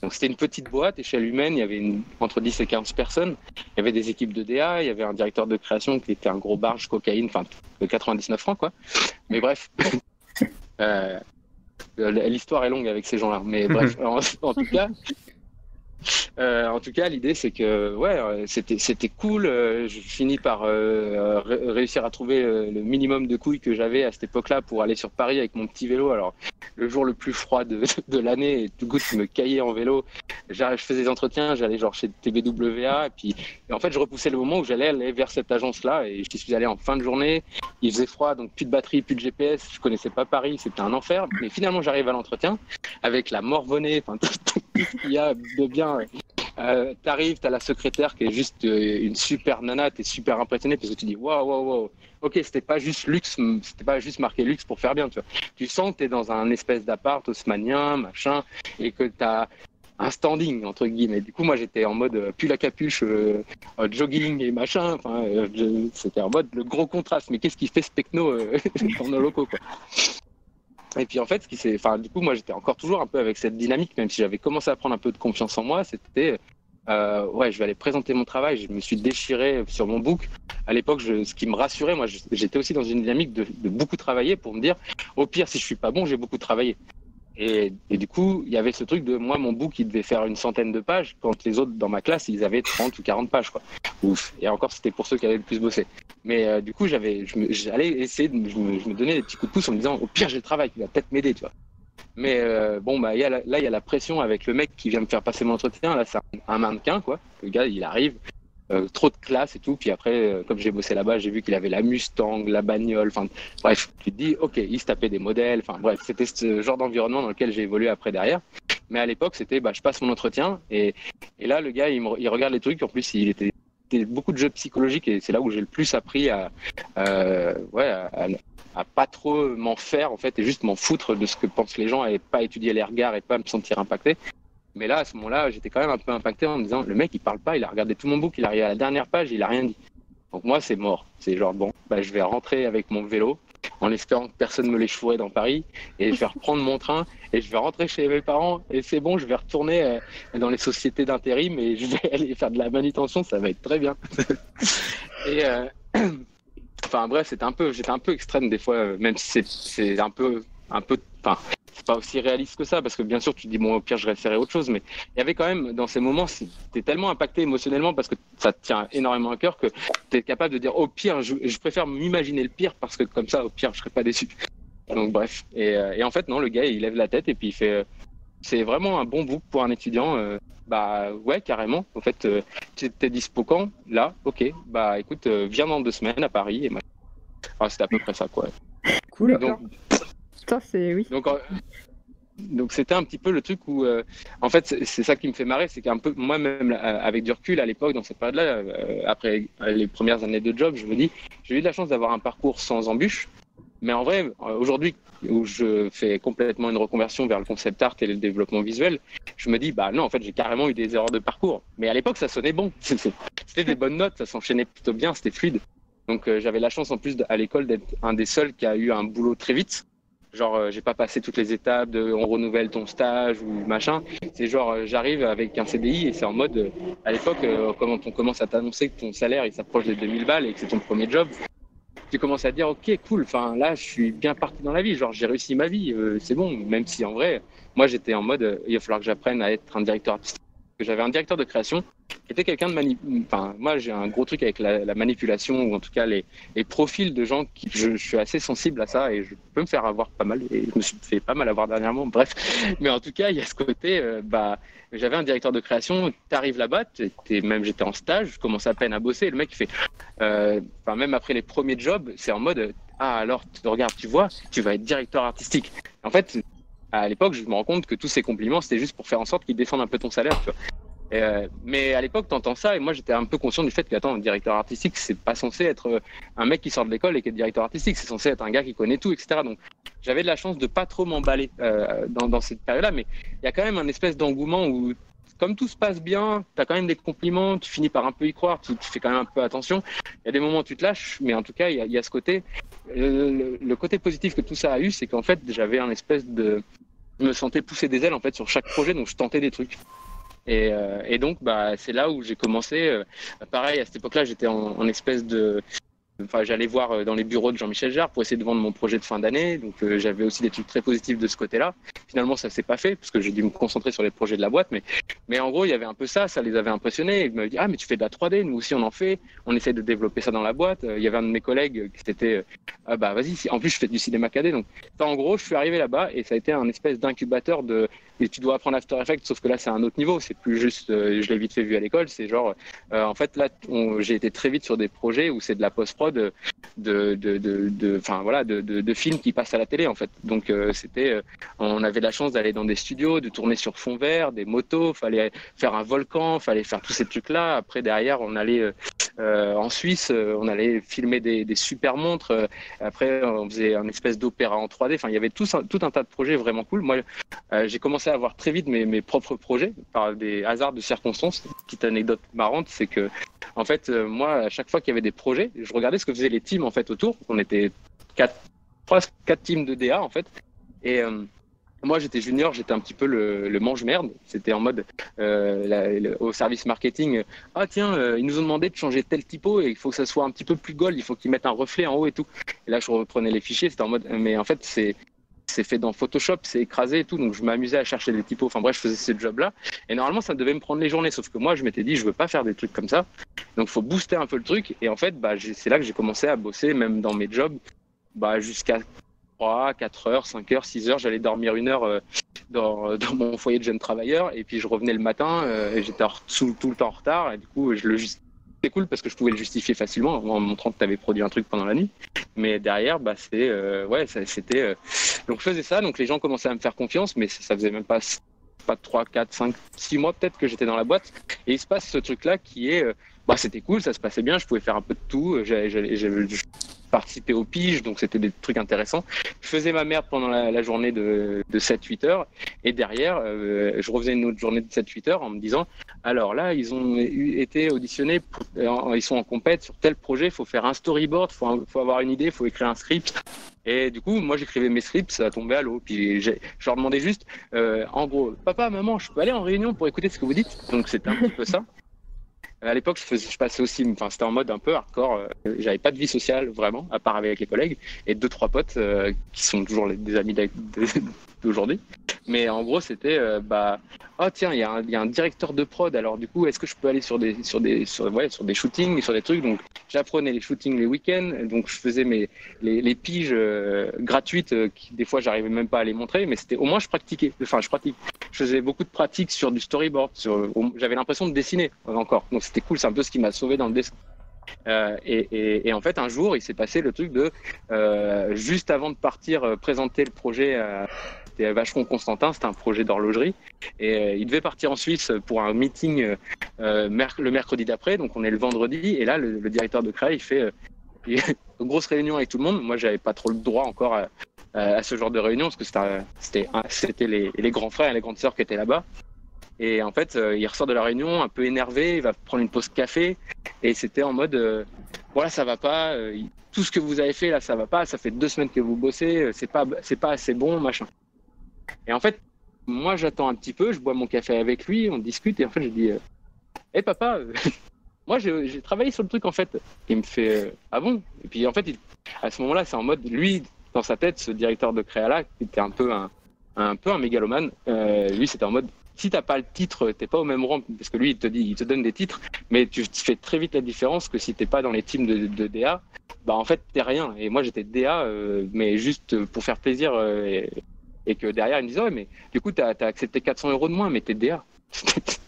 Donc, c'était une petite boîte, échelle humaine, il y avait entre 10 et 15 personnes. Il y avait des équipes de DA, il y avait un directeur de création qui était un gros barge cocaïne, de 99 francs, quoi. Mais bref, l'histoire est longue avec ces gens-là. Mais bref, en tout cas, l'idée, c'est que c'était cool. Je finis par réussir à trouver le minimum de couilles que j'avais à cette époque-là pour aller sur Paris avec mon petit vélo. Alors, le jour le plus froid de l'année, et tout le coup, je me caillais en vélo. Je faisais des entretiens, j'allais genre chez TBWA. Et en fait, je repoussais le moment où j'allais aller vers cette agence-là. Et je suis allé en fin de journée. Il faisait froid, donc plus de batterie, plus de GPS. Je connaissais pas Paris, c'était un enfer. Mais finalement, j'arrive à l'entretien avec la morvonnée, tout ce qu'il y a de bien. T'arrives, t'as la secrétaire qui est juste une super nana, t'es super impressionné parce que tu dis waouh, ok, c'était pas juste luxe, c'était pas juste marqué luxe pour faire bien, tu vois. Tu sens que t'es dans un espèce d'appart haussmannien, machin, et que t'as un standing entre guillemets. Du coup, moi j'étais en mode pull à capuche, jogging et machin, c'était en mode le gros contraste. Mais qu'est-ce qui fait ce techno dans nos locaux, quoi. Et puis en fait, du coup, moi j'étais encore toujours un peu avec cette dynamique, même si j'avais commencé à prendre un peu de confiance en moi. C'était, je vais aller présenter mon travail. Je me suis déchiré sur mon book. À l'époque, ce qui me rassurait, moi, j'étais aussi dans une dynamique de beaucoup travailler pour me dire, au pire, si je suis pas bon, j'ai beaucoup travaillé. Et du coup, il y avait ce truc de moi, mon book, il devait faire une centaine de pages, quand les autres dans ma classe, ils avaient 30 ou 40 pages, quoi. Ouf. Et encore, c'était pour ceux qui avaient le plus bossé. Mais du coup, j'allais essayer, je me donnais des petits coups de pouce en me disant, au pire, j'ai le travail, il va peut-être m'aider, tu vois. Mais il y a la pression avec le mec qui vient me faire passer mon entretien. Là, c'est un mannequin, quoi. Le gars, il arrive. trop de classe et tout. Puis après, comme j'ai bossé là-bas, j'ai vu qu'il avait la Mustang, la bagnole. Enfin, bref, tu te dis, ok, il se tapait des modèles. Enfin, bref, c'était ce genre d'environnement dans lequel j'ai évolué après derrière. Mais à l'époque, c'était, je passe mon entretien et là, le gars, il regarde les trucs. En plus, c'était beaucoup de jeux psychologiques et c'est là où j'ai le plus appris à pas trop m'en faire en fait et juste m'en foutre de ce que pensent les gens et pas étudier les regards et pas me sentir impacté. Mais là, à ce moment-là, j'étais quand même un peu impacté en me disant, le mec, il parle pas, il a regardé tout mon book, il arrive à la dernière page, il a rien dit. Donc moi, c'est mort. C'est genre, bon, je vais rentrer avec mon vélo en espérant que personne me l'échouerait dans Paris et je vais reprendre mon train et je vais rentrer chez mes parents et c'est bon, je vais retourner dans les sociétés d'intérim et je vais aller faire de la manutention, ça va être très bien. Et enfin bref, j'étais un peu extrême des fois, même si c'est un peu, enfin, c'est pas aussi réaliste que ça, parce que bien sûr, tu te dis, bon, au pire, je référais à autre chose, mais il y avait quand même, dans ces moments, t'es tellement impacté émotionnellement parce que ça te tient énormément à cœur que t'es capable de dire, au pire, je préfère m'imaginer le pire parce que comme ça, au pire, je serais pas déçu. Donc, bref. Et en fait, non, le gars, il lève la tête et puis il fait, c'est vraiment un bon book pour un étudiant. Ouais, carrément. En fait, t'es dispo quand? Là, ok. Écoute, viens dans 2 semaines à Paris. Et c'était à peu près ça, quoi. Cool. Donc, ça, c'est oui. Donc c'était un petit peu le truc où, en fait, c'est ça qui me fait marrer, c'est qu'un peu moi-même, avec du recul à l'époque, dans cette période-là, après les premières années de job, je me dis, j'ai eu de la chance d'avoir un parcours sans embûches. Mais en vrai, aujourd'hui, où je fais complètement une reconversion vers le concept art et le développement visuel, je me dis, non, en fait, j'ai carrément eu des erreurs de parcours. Mais à l'époque, ça sonnait bon. C'était des bonnes notes, ça s'enchaînait plutôt bien, c'était fluide. Donc, j'avais la chance en plus à l'école d'être un des seuls qui a eu un boulot très vite. Genre, j'ai pas passé toutes les étapes de on renouvelle ton stage ou machin. C'est genre, j'arrive avec un CDI et c'est en mode, à l'époque, quand on commence à t'annoncer que ton salaire il s'approche des 2000 balles et que c'est ton premier job, tu commences à dire, ok, cool, enfin là, je suis bien parti dans la vie. Genre, j'ai réussi ma vie, c'est bon. Même si en vrai, moi, j'étais en mode, il va falloir que j'apprenne à être un directeur artistique. J'avais un directeur de création qui était quelqu'un de enfin, moi, j'ai un gros truc avec la manipulation ou en tout cas les profils de gens qui je suis assez sensible à ça et je peux me faire avoir pas mal et je me suis fait pas mal avoir dernièrement. Bref, mais en tout cas, il y a ce côté, j'avais un directeur de création. T'arrives là-bas, j'étais en stage, je commence à peine à bosser. Et le mec il fait, même après les premiers jobs, c'est en mode, alors regarde, tu vois, tu vas être directeur artistique. En fait, à l'époque, je me rends compte que tous ces compliments, c'était juste pour faire en sorte qu'ils défendent un peu ton salaire, tu vois. Mais à l'époque, t'entends ça et moi, j'étais un peu conscient du fait que, attends, un directeur artistique, c'est pas censé être un mec qui sort de l'école et qui est directeur artistique, c'est censé être un gars qui connaît tout, etc. Donc, j'avais de la chance de pas trop m'emballer dans cette période-là, mais il y a quand même un espèce d'engouement où, comme tout se passe bien, t'as quand même des compliments, tu finis par un peu y croire, tu fais quand même un peu attention. Il y a des moments où tu te lâches, mais en tout cas, il y a ce côté. Le côté positif que tout ça a eu, c'est qu'en fait, j'avais un espèce de... Je me sentais pousser des ailes en fait sur chaque projet, donc je tentais des trucs. Et donc, c'est là où j'ai commencé. Pareil, à cette époque-là, j'étais en espèce de... Enfin, j'allais voir dans les bureaux de Jean-Michel Jarre pour essayer de vendre mon projet de fin d'année. Donc, j'avais aussi des trucs très positifs de ce côté-là. Finalement, ça s'est pas fait parce que j'ai dû me concentrer sur les projets de la boîte. Mais en gros, il y avait un peu ça les avait impressionnés. Ils me disaient, mais tu fais de la 3D, nous aussi on en fait. On essaie de développer ça dans la boîte. Il y avait un de mes collègues qui était, vas-y. En plus, je fais du cinéma 4D. Donc, en gros, je suis arrivé là-bas et ça a été un espèce d'incubateur et tu dois apprendre After Effects, sauf que là, c'est un autre niveau. C'est plus juste, je l'ai vite fait vu à l'école. C'est genre, en fait, là, j'ai été très vite sur des projets où c'est de la post-prod de films qui passent à la télé, en fait. Donc, on avait la chance d'aller dans des studios, de tourner sur fond vert, des motos, fallait faire un volcan, fallait faire tous ces trucs-là. Après, derrière, on allait en Suisse, on allait filmer des super montres. Après, on faisait un espèce d'opéra en 3D. Enfin, il y avait tout un tas de projets vraiment cool. Moi, j'ai commencé à avoir très vite mes propres projets par des hasards de circonstances. Petite anecdote marrante, c'est que en fait, moi, à chaque fois qu'il y avait des projets, je regardais ce que faisaient les teams en fait autour. On était 4 teams de DA en fait. Et moi, j'étais junior, j'étais un petit peu le mange-merde. C'était en mode au service marketing. Ils nous ont demandé de changer tel typo et il faut que ça soit un petit peu plus gold. Il faut qu'ils mettent un reflet en haut et tout. Et là, je reprenais les fichiers. C'était en mode, mais en fait, c'est fait dans Photoshop, c'est écrasé et tout, donc je m'amusais à chercher des typos. Enfin bref, je faisais ce job-là. Et normalement, ça devait me prendre les journées, sauf que moi, je m'étais dit, je veux pas faire des trucs comme ça. Donc, il faut booster un peu le truc. Et en fait, c'est là que j'ai commencé à bosser, même dans mes jobs, jusqu'à 3, 4 heures, 5 heures, 6 heures. J'allais dormir 1 heure dans mon foyer de jeune travailleur. Et puis, je revenais le matin et j'étais tout le temps en retard. Et du coup, c'était cool parce que je pouvais le justifier facilement en montrant que tu avais produit un truc pendant la nuit. Mais derrière, bah, c'était. Donc je faisais ça, donc les gens commençaient à me faire confiance, mais ça faisait même pas 3, 4, 5, 6 mois peut-être que j'étais dans la boîte. Et il se passe ce truc-là qui est. Bah, c'était cool, ça se passait bien, je pouvais faire un peu de tout. Je participais aux piges, donc c'était des trucs intéressants. Je faisais ma merde pendant la journée de 7-8 heures. Et derrière, je refaisais une autre journée de 7-8 heures en me disant alors là, ils ont été auditionnés, ils sont en compète sur tel projet, il faut faire un storyboard, il faut avoir une idée, il faut écrire un script. Et du coup, moi, j'écrivais mes scripts, ça tombait à l'eau. Puis je leur demandais juste, en gros, papa, maman, je peux aller en réunion pour écouter ce que vous dites? Donc c'était un petit peu ça. À l'époque, je passais aussi, enfin, c'était en mode un peu hardcore. J'avais pas de vie sociale vraiment, à part avec les collègues et 2-3 potes qui sont toujours des amis d'aujourd'hui. Mais en gros, c'était oh tiens, il y a un directeur de prod. Alors du coup, est-ce que je peux aller sur des shootings, sur des trucs? Donc j'apprenais les shootings les week-ends. Donc je faisais les piges gratuites qui des fois j'arrivais même pas à les montrer, mais c'était au moins je pratiquais. Enfin, je faisais beaucoup de pratiques sur du storyboard. J'avais l'impression de dessiner encore. Donc c'était cool. C'est un peu ce qui m'a sauvé dans le dessin. Et en fait, un jour, il s'est passé le truc de juste avant de partir présenter le projet. C'était Vacheron Constantin, c'était un projet d'horlogerie. Et il devait partir en Suisse pour un meeting le mercredi d'après. Donc on est le vendredi. Et là, le directeur de Créa, il fait une grosse réunion avec tout le monde. Moi, j'avais pas trop le droit encore à ce genre de réunion parce que c'était les grands frères et les grandes sœurs qui étaient là-bas. Et en fait, il ressort de la réunion un peu énervé, il va prendre une pause café. Et c'était en mode, voilà, ça va pas, tout ce que vous avez fait là, ça va pas, ça fait 2 semaines que vous bossez, c'est pas assez bon, machin. Et en fait, moi j'attends un petit peu, je bois mon café avec lui, on discute, et en fait je dis, hé papa, moi j'ai travaillé sur le truc en fait. Il me fait, ah bon? Et puis en fait, à ce moment-là, c'est en mode, lui, dans sa tête, ce directeur de Créa là, qui était un peu un mégalomane, lui c'était en mode, si t'as pas le titre, t'es pas au même rang, parce que lui il te donne des titres, mais tu fais très vite la différence que si t'es pas dans les teams de DA, bah en fait t'es rien. Et moi j'étais DA, mais juste pour faire plaisir, et que derrière ils me disaient ouais mais du coup t'as accepté 400 € de moins, mais t'es DA.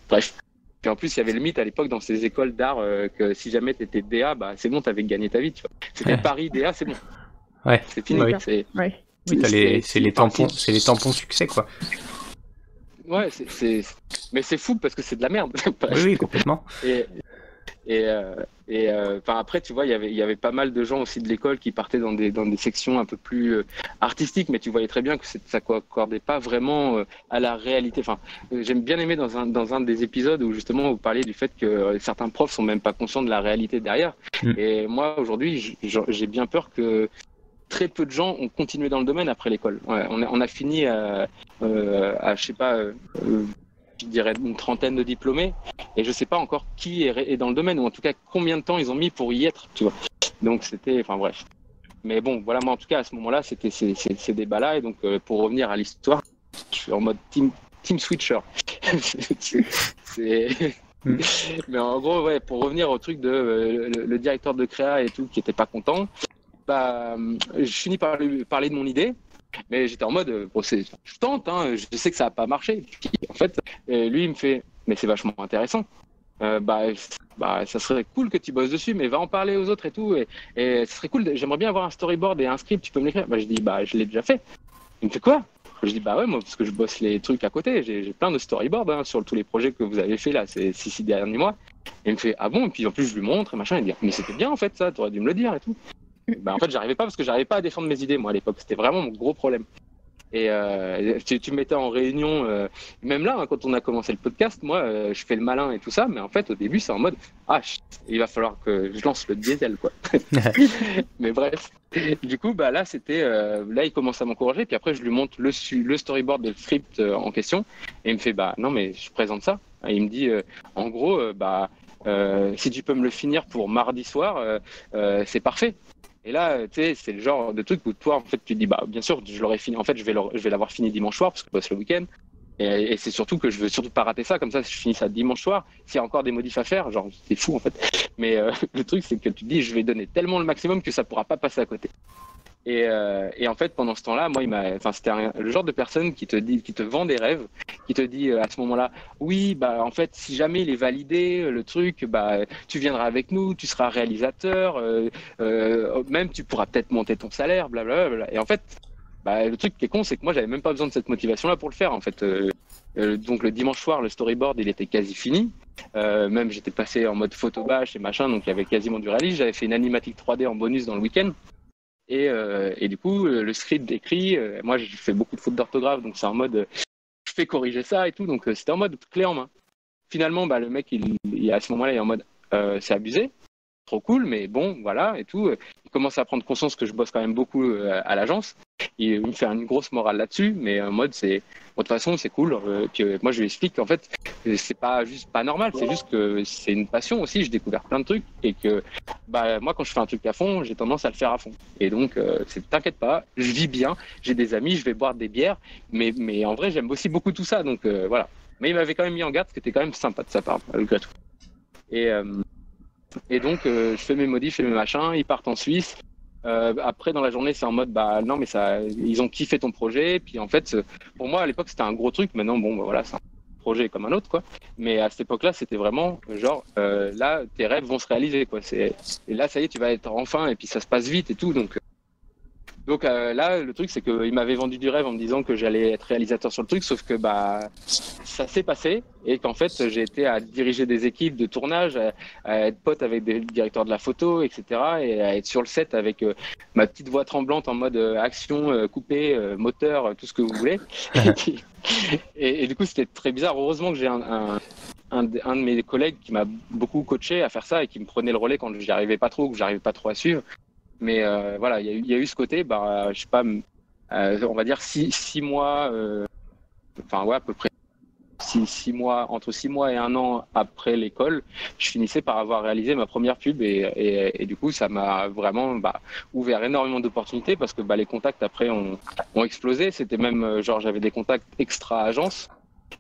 Bref. Puis en plus il y avait le mythe à l'époque dans ces écoles d'art que si jamais t'étais DA, bah c'est bon, t'avais gagné ta vie. Tu vois. C'était Paris DA, c'est bon. Ouais. C'est fini. Oui. Ouais. Oui, c'est les tampons succès quoi. Ouais, mais c'est fou parce que c'est de la merde. Oui, complètement. Enfin après, tu vois, il y avait pas mal de gens aussi de l'école qui partaient dans des sections un peu plus artistiques, mais tu voyais très bien que ça concordait pas vraiment à la réalité. Enfin, j'aime bien aimé dans un des épisodes où justement vous parliez du fait que certains profs sont même pas conscients de la réalité derrière. Et moi aujourd'hui, j'ai bien peur que très peu de gens ont continué dans le domaine après l'école. Ouais, on a fini à je sais pas, je dirais une trentaine de diplômés, et je sais pas encore qui est dans le domaine, ou en tout cas combien de temps ils ont mis pour y être, tu vois. Donc c'était, enfin bref. Mais bon, voilà, moi en tout cas à ce moment-là, c'était ces débats-là, et donc pour revenir à l'histoire, je suis en mode team switcher. Mais en gros, ouais, pour revenir au truc de le directeur de Créa et tout qui était pas content. Bah, je finis par lui parler de mon idée, mais j'étais en mode, bon, je tente, hein, je sais que ça n'a pas marché. Puis, en fait, lui, il me fait, mais c'est vachement intéressant. Ça serait cool que tu bosses dessus, mais va en parler aux autres et tout. Et ce serait cool, j'aimerais bien avoir un storyboard et un script, tu peux me l'écrire? Bah, je dis, bah, je l'ai déjà fait. Il me fait quoi? Je dis, bah ouais, moi, parce que je bosse les trucs à côté. J'ai plein de storyboards hein, sur tous les projets que vous avez fait là, ces 6 derniers mois. Et il me fait, ah bon? Et puis en plus, je lui montre et machin. Il me dit, mais c'était bien en fait, ça, t'aurais dû me le dire et tout. Bah, en fait, j'arrivais pas parce que j'arrivais pas à défendre mes idées, moi, à l'époque. C'était vraiment mon gros problème. Et tu me mettais en réunion, même là, hein, quand on a commencé le podcast, moi, je fais le malin et tout ça, mais en fait, au début, c'est en mode, il va falloir que je lance le diesel, quoi. Mais bref. Du coup, bah là, c'était, là, il commence à m'encourager, puis après, je lui montre le storyboard de script en question, et il me fait, bah non, mais je présente ça. Et il me dit, en gros, si tu peux me le finir pour mardi soir, c'est parfait. Et là, tu sais, c'est le genre de truc où toi, en fait, tu te dis, bah, bien sûr, je l'aurais fini. En fait, je vais l'avoir fini dimanche soir parce que je bosse le week-end. Et c'est surtout que je veux surtout pas rater ça. Comme ça, si je finis ça dimanche soir, s'il y a encore des modifs à faire, genre, c'est fou, en fait. Mais le truc, c'est que tu te dis, je vais donner tellement le maximum que ça pourra pas passer à côté. Et en fait, pendant ce temps-là, moi, c'était le genre de personne qui te vend des rêves, qui te dit à ce moment-là, oui, bah en fait, si jamais il est validé, le truc, bah tu viendras avec nous, tu seras réalisateur, même tu pourras peut-être monter ton salaire, blablabla. Et en fait, bah, le truc qui est con, c'est que moi, j'avais même pas besoin de cette motivation-là pour le faire. En fait, donc le dimanche soir, le storyboard, il était quasi fini. Même j'étais passé en mode photo bâche et machin, donc il y avait quasiment du réalisme. J'avais fait une animatique 3D en bonus dans le week-end. Et du coup, le script écrit, moi je fais beaucoup de fautes d'orthographe, donc c'est en mode je fais corriger ça et tout, donc c'était en mode clé en main. Finalement, bah, le mec, à ce moment-là, il est en mode c'est abusé, trop cool, mais bon, voilà, et tout. Il commence à prendre conscience que je bosse quand même beaucoup à l'agence. Il me fait une grosse morale là-dessus, mais en mode c'est. Bon, de toute façon, c'est cool. Puis moi, je lui explique qu'en fait, c'est pas juste pas normal, c'est juste que c'est une passion aussi. J'ai découvert plein de trucs et que bah, moi, quand je fais un truc à fond, j'ai tendance à le faire à fond. Et donc, t'inquiète pas, je vis bien, j'ai des amis, je vais boire des bières, mais en vrai, j'aime aussi beaucoup tout ça. Donc voilà. Mais il m'avait quand même mis en garde, ce qui était quand même sympa de sa part, malgré tout. Et donc, je fais mes modifs, je fais mes machins, ils partent en Suisse. Après, dans la journée, c'est en mode, bah non, mais ils ont kiffé ton projet. Puis en fait, pour moi, à l'époque, c'était un gros truc. Maintenant, bon, bah, voilà, c'est un projet comme un autre, quoi. Mais à cette époque-là, c'était vraiment genre, là, tes rêves vont se réaliser, quoi. Et là, ça y est, tu vas être enfin, et puis ça se passe vite et tout. Donc là, le truc, c'est qu'il m'avait vendu du rêve en me disant que j'allais être réalisateur sur le truc, sauf que bah ça s'est passé et qu'en fait, j'ai été à diriger des équipes de tournage, à être pote avec des directeurs de la photo, etc. et à être sur le set avec ma petite voix tremblante en mode action, coupé, moteur, tout ce que vous voulez. Et du coup, c'était très bizarre. Heureusement que j'ai un de mes collègues qui m'a beaucoup coaché à faire ça et qui me prenait le relais quand j'y arrivais pas trop ou que j'arrivais pas trop à suivre. Mais voilà, il y a eu ce côté, bah, je sais pas, on va dire 6 mois, enfin ouais, à peu près 6 mois, entre 6 mois et 1 an après l'école, je finissais par avoir réalisé ma première pub et du coup, ça m'a vraiment ouvert énormément d'opportunités parce que les contacts après ont explosé. C'était même genre j'avais des contacts extra-agence.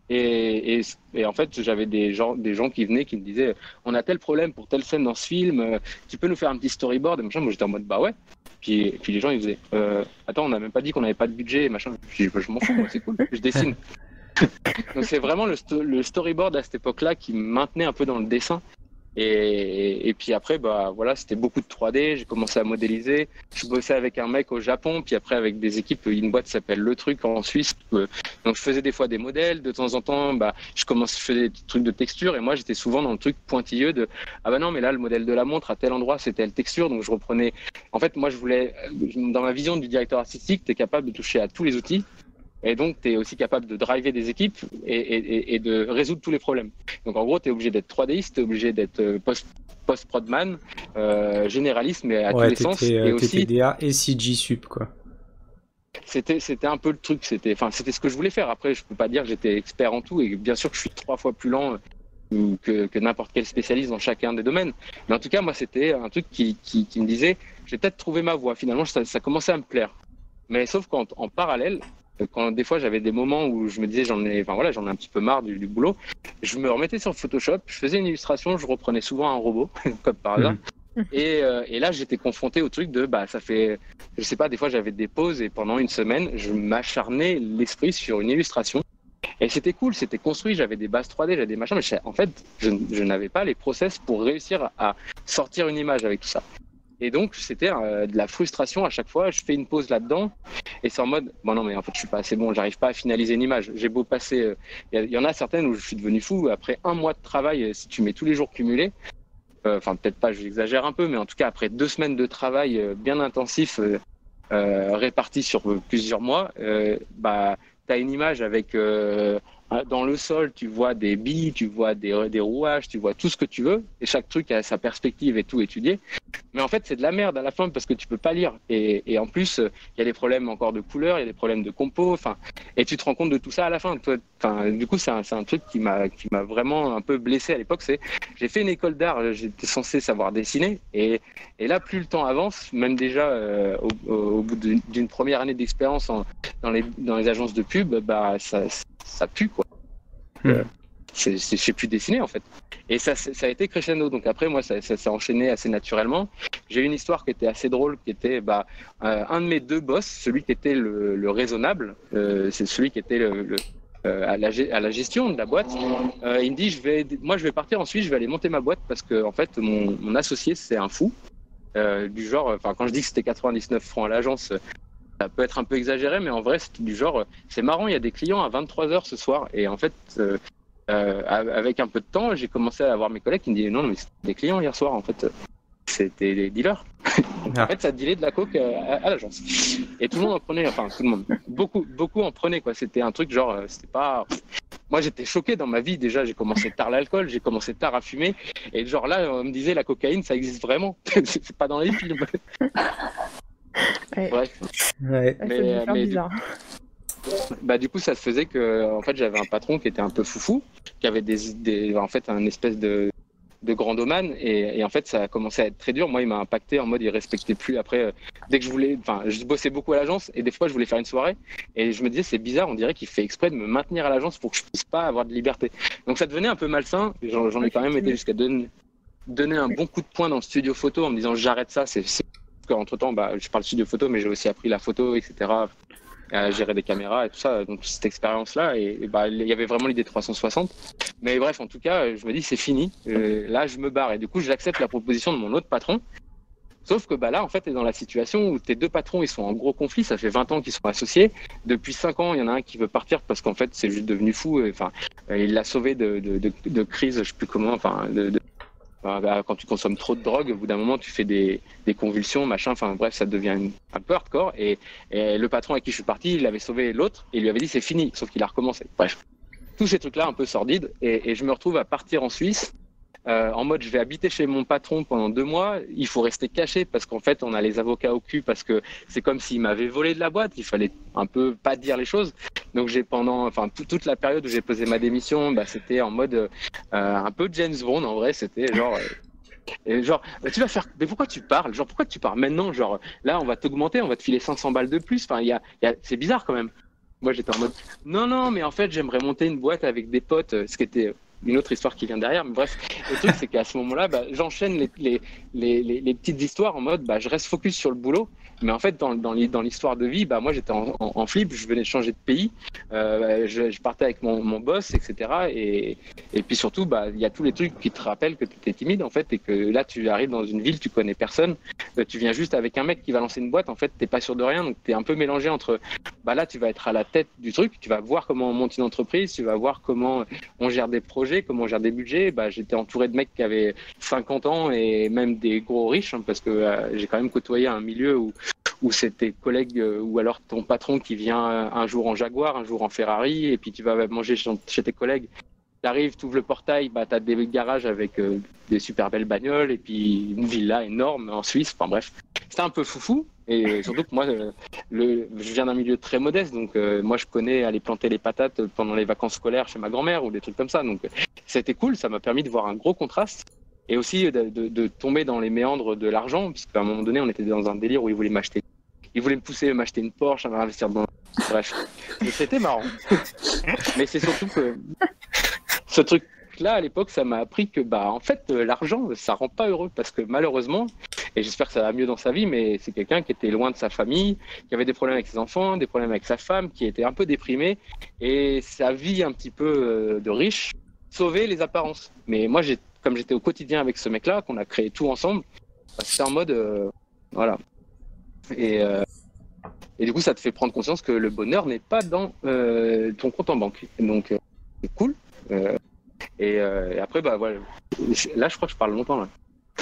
Et en fait, j'avais des gens qui venaient, qui me disaient on a tel problème pour telle scène dans ce film, tu peux nous faire un petit storyboard et machin. Moi j'étais en mode bah ouais. Puis les gens ils faisaient attends, on n'a même pas dit qu'on n'avait pas de budget machin. Je dis je m'en fous, moi c'est cool, je dessine. Donc c'est vraiment le storyboard à cette époque-là qui me maintenait un peu dans le dessin. Et puis après, bah voilà, c'était beaucoup de 3D. J'ai commencé à modéliser. Je bossais avec un mec au Japon, puis après avec des équipes, une boîte qui s'appelle Le Truc en Suisse. Donc je faisais des fois des modèles. De temps en temps, je faisais des trucs de texture. Et moi, j'étais souvent dans le truc pointilleux de ah bah non, mais là le modèle de la montre à tel endroit, c'est telle texture. Donc je reprenais. En fait, moi, je voulais, dans ma vision du directeur artistique, tu es capable de toucher à tous les outils. Et donc, tu es aussi capable de driver des équipes et de résoudre tous les problèmes. Donc, en gros, tu es obligé d'être 3Diste, tu es obligé d'être post-prodman, généraliste, mais à tous les sens. Et aussi TPDA et CG Sup, quoi. C'était un peu le truc, c'était ce que je voulais faire. Après, je peux pas dire que j'étais expert en tout, et bien sûr que je suis 3 fois plus lent que n'importe quel spécialiste dans chacun des domaines. Mais en tout cas, moi, c'était un truc qui me disait, j'ai peut-être trouvé ma voie. Finalement, ça commençait à me plaire. Mais sauf qu'en parallèle, quand des fois j'avais des moments où je me disais j'en ai un petit peu marre du boulot, je me remettais sur Photoshop, je faisais une illustration, je reprenais souvent un robot, comme par hasard. Et là j'étais confronté au truc de ça fait, je sais pas, des fois j'avais des pauses et pendant une semaine je m'acharnais l'esprit sur une illustration. Et c'était cool, c'était construit, j'avais des bases 3D, j'avais des machins, mais en fait je n'avais pas les process pour réussir à sortir une image avec tout ça. Et donc, c'était de la frustration à chaque fois. Je fais une pause là-dedans et c'est en mode, bon non, mais en fait, je suis pas assez bon, j'arrive pas à finaliser une image. J'ai beau passer, il y en a certaines où je suis devenu fou. Après 1 mois de travail, si tu mets tous les jours cumulés, enfin peut-être pas, j'exagère un peu, mais en tout cas, après 2 semaines de travail bien intensif, répartis sur plusieurs mois, tu as une image avec... dans le sol, tu vois des billes, tu vois des rouages, tu vois tout ce que tu veux. Et chaque truc a sa perspective et tout étudié. Mais en fait, c'est de la merde à la fin parce que tu peux pas lire. Et en plus, il y a des problèmes encore de couleur, il y a des problèmes de compo. Et tu te rends compte de tout ça à la fin. Du coup, c'est un truc qui m'a vraiment un peu blessé à l'époque. J'ai fait une école d'art, j'étais censé savoir dessiner. Et là, plus le temps avance, même déjà au bout d'une première année d'expérience dans les agences de pub, ça pue, quoi. Je sais plus dessiner en fait. Et ça a été crescendo. Donc après, moi, ça s'est enchaîné assez naturellement. j'ai eu une histoire qui était assez drôle, qui était un de mes 2 boss, celui qui était le raisonnable, c'est celui qui était à la gestion de la boîte. Il me dit, moi je vais partir en Suisse, je vais aller monter ma boîte parce que en fait mon associé c'est un fou. Du genre, quand je dis que c'était 99 francs à l'agence, ça peut être un peu exagéré, mais en vrai, c'était du genre, c'est marrant, il y a des clients à 23h ce soir. Et en fait, avec un peu de temps, j'ai commencé à avoir mes collègues qui me disaient non, mais c'était des clients hier soir, en fait, c'était des dealers. En fait, ça dealait de la coke à l'agence. Et tout le monde en prenait, enfin, tout le monde, beaucoup en prenaient, quoi. C'était un truc genre, c'était pas. Moi, j'étais choqué dans ma vie. Déjà, j'ai commencé tard l'alcool, j'ai commencé tard à fumer. Et genre là, on me disait la cocaïne, ça existe vraiment. C'est pas dans les films. Ouais. Bref. Ouais. Mais bizarre. Du coup, ça se faisait que, en fait, j'avais un patron qui était un peu foufou, qui avait en fait, un espèce de grandomane, et en fait, ça a commencé à être très dur. Moi, il m'a impacté en mode, il respectait plus. Après, dès que je bossais beaucoup à l'agence, et des fois, je voulais faire une soirée, et je me disais, c'est bizarre, on dirait qu'il fait exprès de me maintenir à l'agence pour que je puisse pas avoir de liberté. Donc, ça devenait un peu malsain. J'en ai quand même été jusqu'à donner un bon coup de poing dans le studio photo en me disant, j'arrête ça. C'est qu'entre temps, je parle studio photo, mais j'ai aussi appris la photo, etc. À gérer des caméras et tout ça, donc cette expérience-là, il y avait vraiment l'idée 360. Mais bref, en tout cas, je me dis c'est fini, là je me barre, et du coup j'accepte la proposition de mon autre patron. Sauf que là, en fait, t'es dans la situation où tes 2 patrons, ils sont en gros conflit, ça fait 20 ans qu'ils sont associés. Depuis 5 ans, il y en a un qui veut partir parce qu'en fait, c'est juste devenu fou. Il l'a sauvé de crise, je sais plus comment, quand tu consommes trop de drogue, au bout d'un moment, tu fais des convulsions, machin. Enfin bref, ça devient un peu hardcore. Et le patron avec qui je suis parti, il avait sauvé l'autre et il lui avait dit c'est fini, sauf qu'il a recommencé. Bref, tous ces trucs-là un peu sordides. Et je me retrouve à partir en Suisse. En mode, je vais habiter chez mon patron pendant 2 mois. Il faut rester caché parce qu'en fait, on a les avocats au cul parce que c'est comme s'il m'avait volé de la boîte. Il fallait un peu pas dire les choses. Donc, toute la période où j'ai posé ma démission, c'était en mode un peu James Bond. En vrai, c'était genre. Tu vas faire. Mais pourquoi tu parles? Genre, pourquoi tu pars maintenant? Genre, là, on va t'augmenter, on va te filer 500 balles de plus. Enfin, c'est bizarre quand même. Moi, j'étais en mode. Non, mais en fait, j'aimerais monter une boîte avec des potes, ce qui était une autre histoire qui vient derrière. Mais bref, le truc, c'est qu'à ce moment-là, j'enchaîne les petites histoires en mode, je reste focus sur le boulot. Mais en fait, dans l'histoire de vie, moi, j'étais en flip, je venais de changer de pays, je partais avec mon boss, etc. Et puis surtout, il y a tous les trucs qui te rappellent que tu étais timide, en fait, et que là, tu arrives dans une ville, tu connais personne, tu viens juste avec un mec qui va lancer une boîte, en fait, t'es pas sûr de rien, donc t'es un peu mélangé entre, là, tu vas être à la tête du truc, tu vas voir comment on monte une entreprise, tu vas voir comment on gère des projets, comment on gère des budgets. J'étais entouré de mecs qui avaient 50 ans et même des gros riches, parce que j'ai quand même côtoyé un milieu où c'est tes collègues ou alors ton patron qui vient un jour en Jaguar, un jour en Ferrari, et puis tu vas manger chez tes collègues. Tu arrives, tu ouvres le portail, tu as des garages avec des super belles bagnoles et puis une villa énorme en Suisse. Enfin bref, c'était un peu foufou. Et surtout que moi, je viens d'un milieu très modeste, donc moi je connais aller planter les patates pendant les vacances scolaires chez ma grand-mère ou des trucs comme ça. Donc c'était cool, ça m'a permis de voir un gros contraste. Et aussi de tomber dans les méandres de l'argent, puisqu'à un moment donné, on était dans un délire où ils voulaient me pousser à m'acheter une Porsche, à m'investir dans. Bref, c'était marrant. Mais c'est surtout que ce truc-là, à l'époque, ça m'a appris que, en fait, l'argent, ça rend pas heureux, parce que malheureusement, et j'espère que ça va mieux dans sa vie, mais c'est quelqu'un qui était loin de sa famille, qui avait des problèmes avec ses enfants, des problèmes avec sa femme, qui était un peu déprimé, et sa vie un petit peu de riche sauvait les apparences. Mais moi, comme j'étais au quotidien avec ce mec-là, qu'on a créé tout ensemble, c'était en mode, voilà. Et du coup, ça te fait prendre conscience que le bonheur n'est pas dans ton compte en banque. Donc, c'est cool. Et après, voilà. Là, je crois que je parle longtemps, là.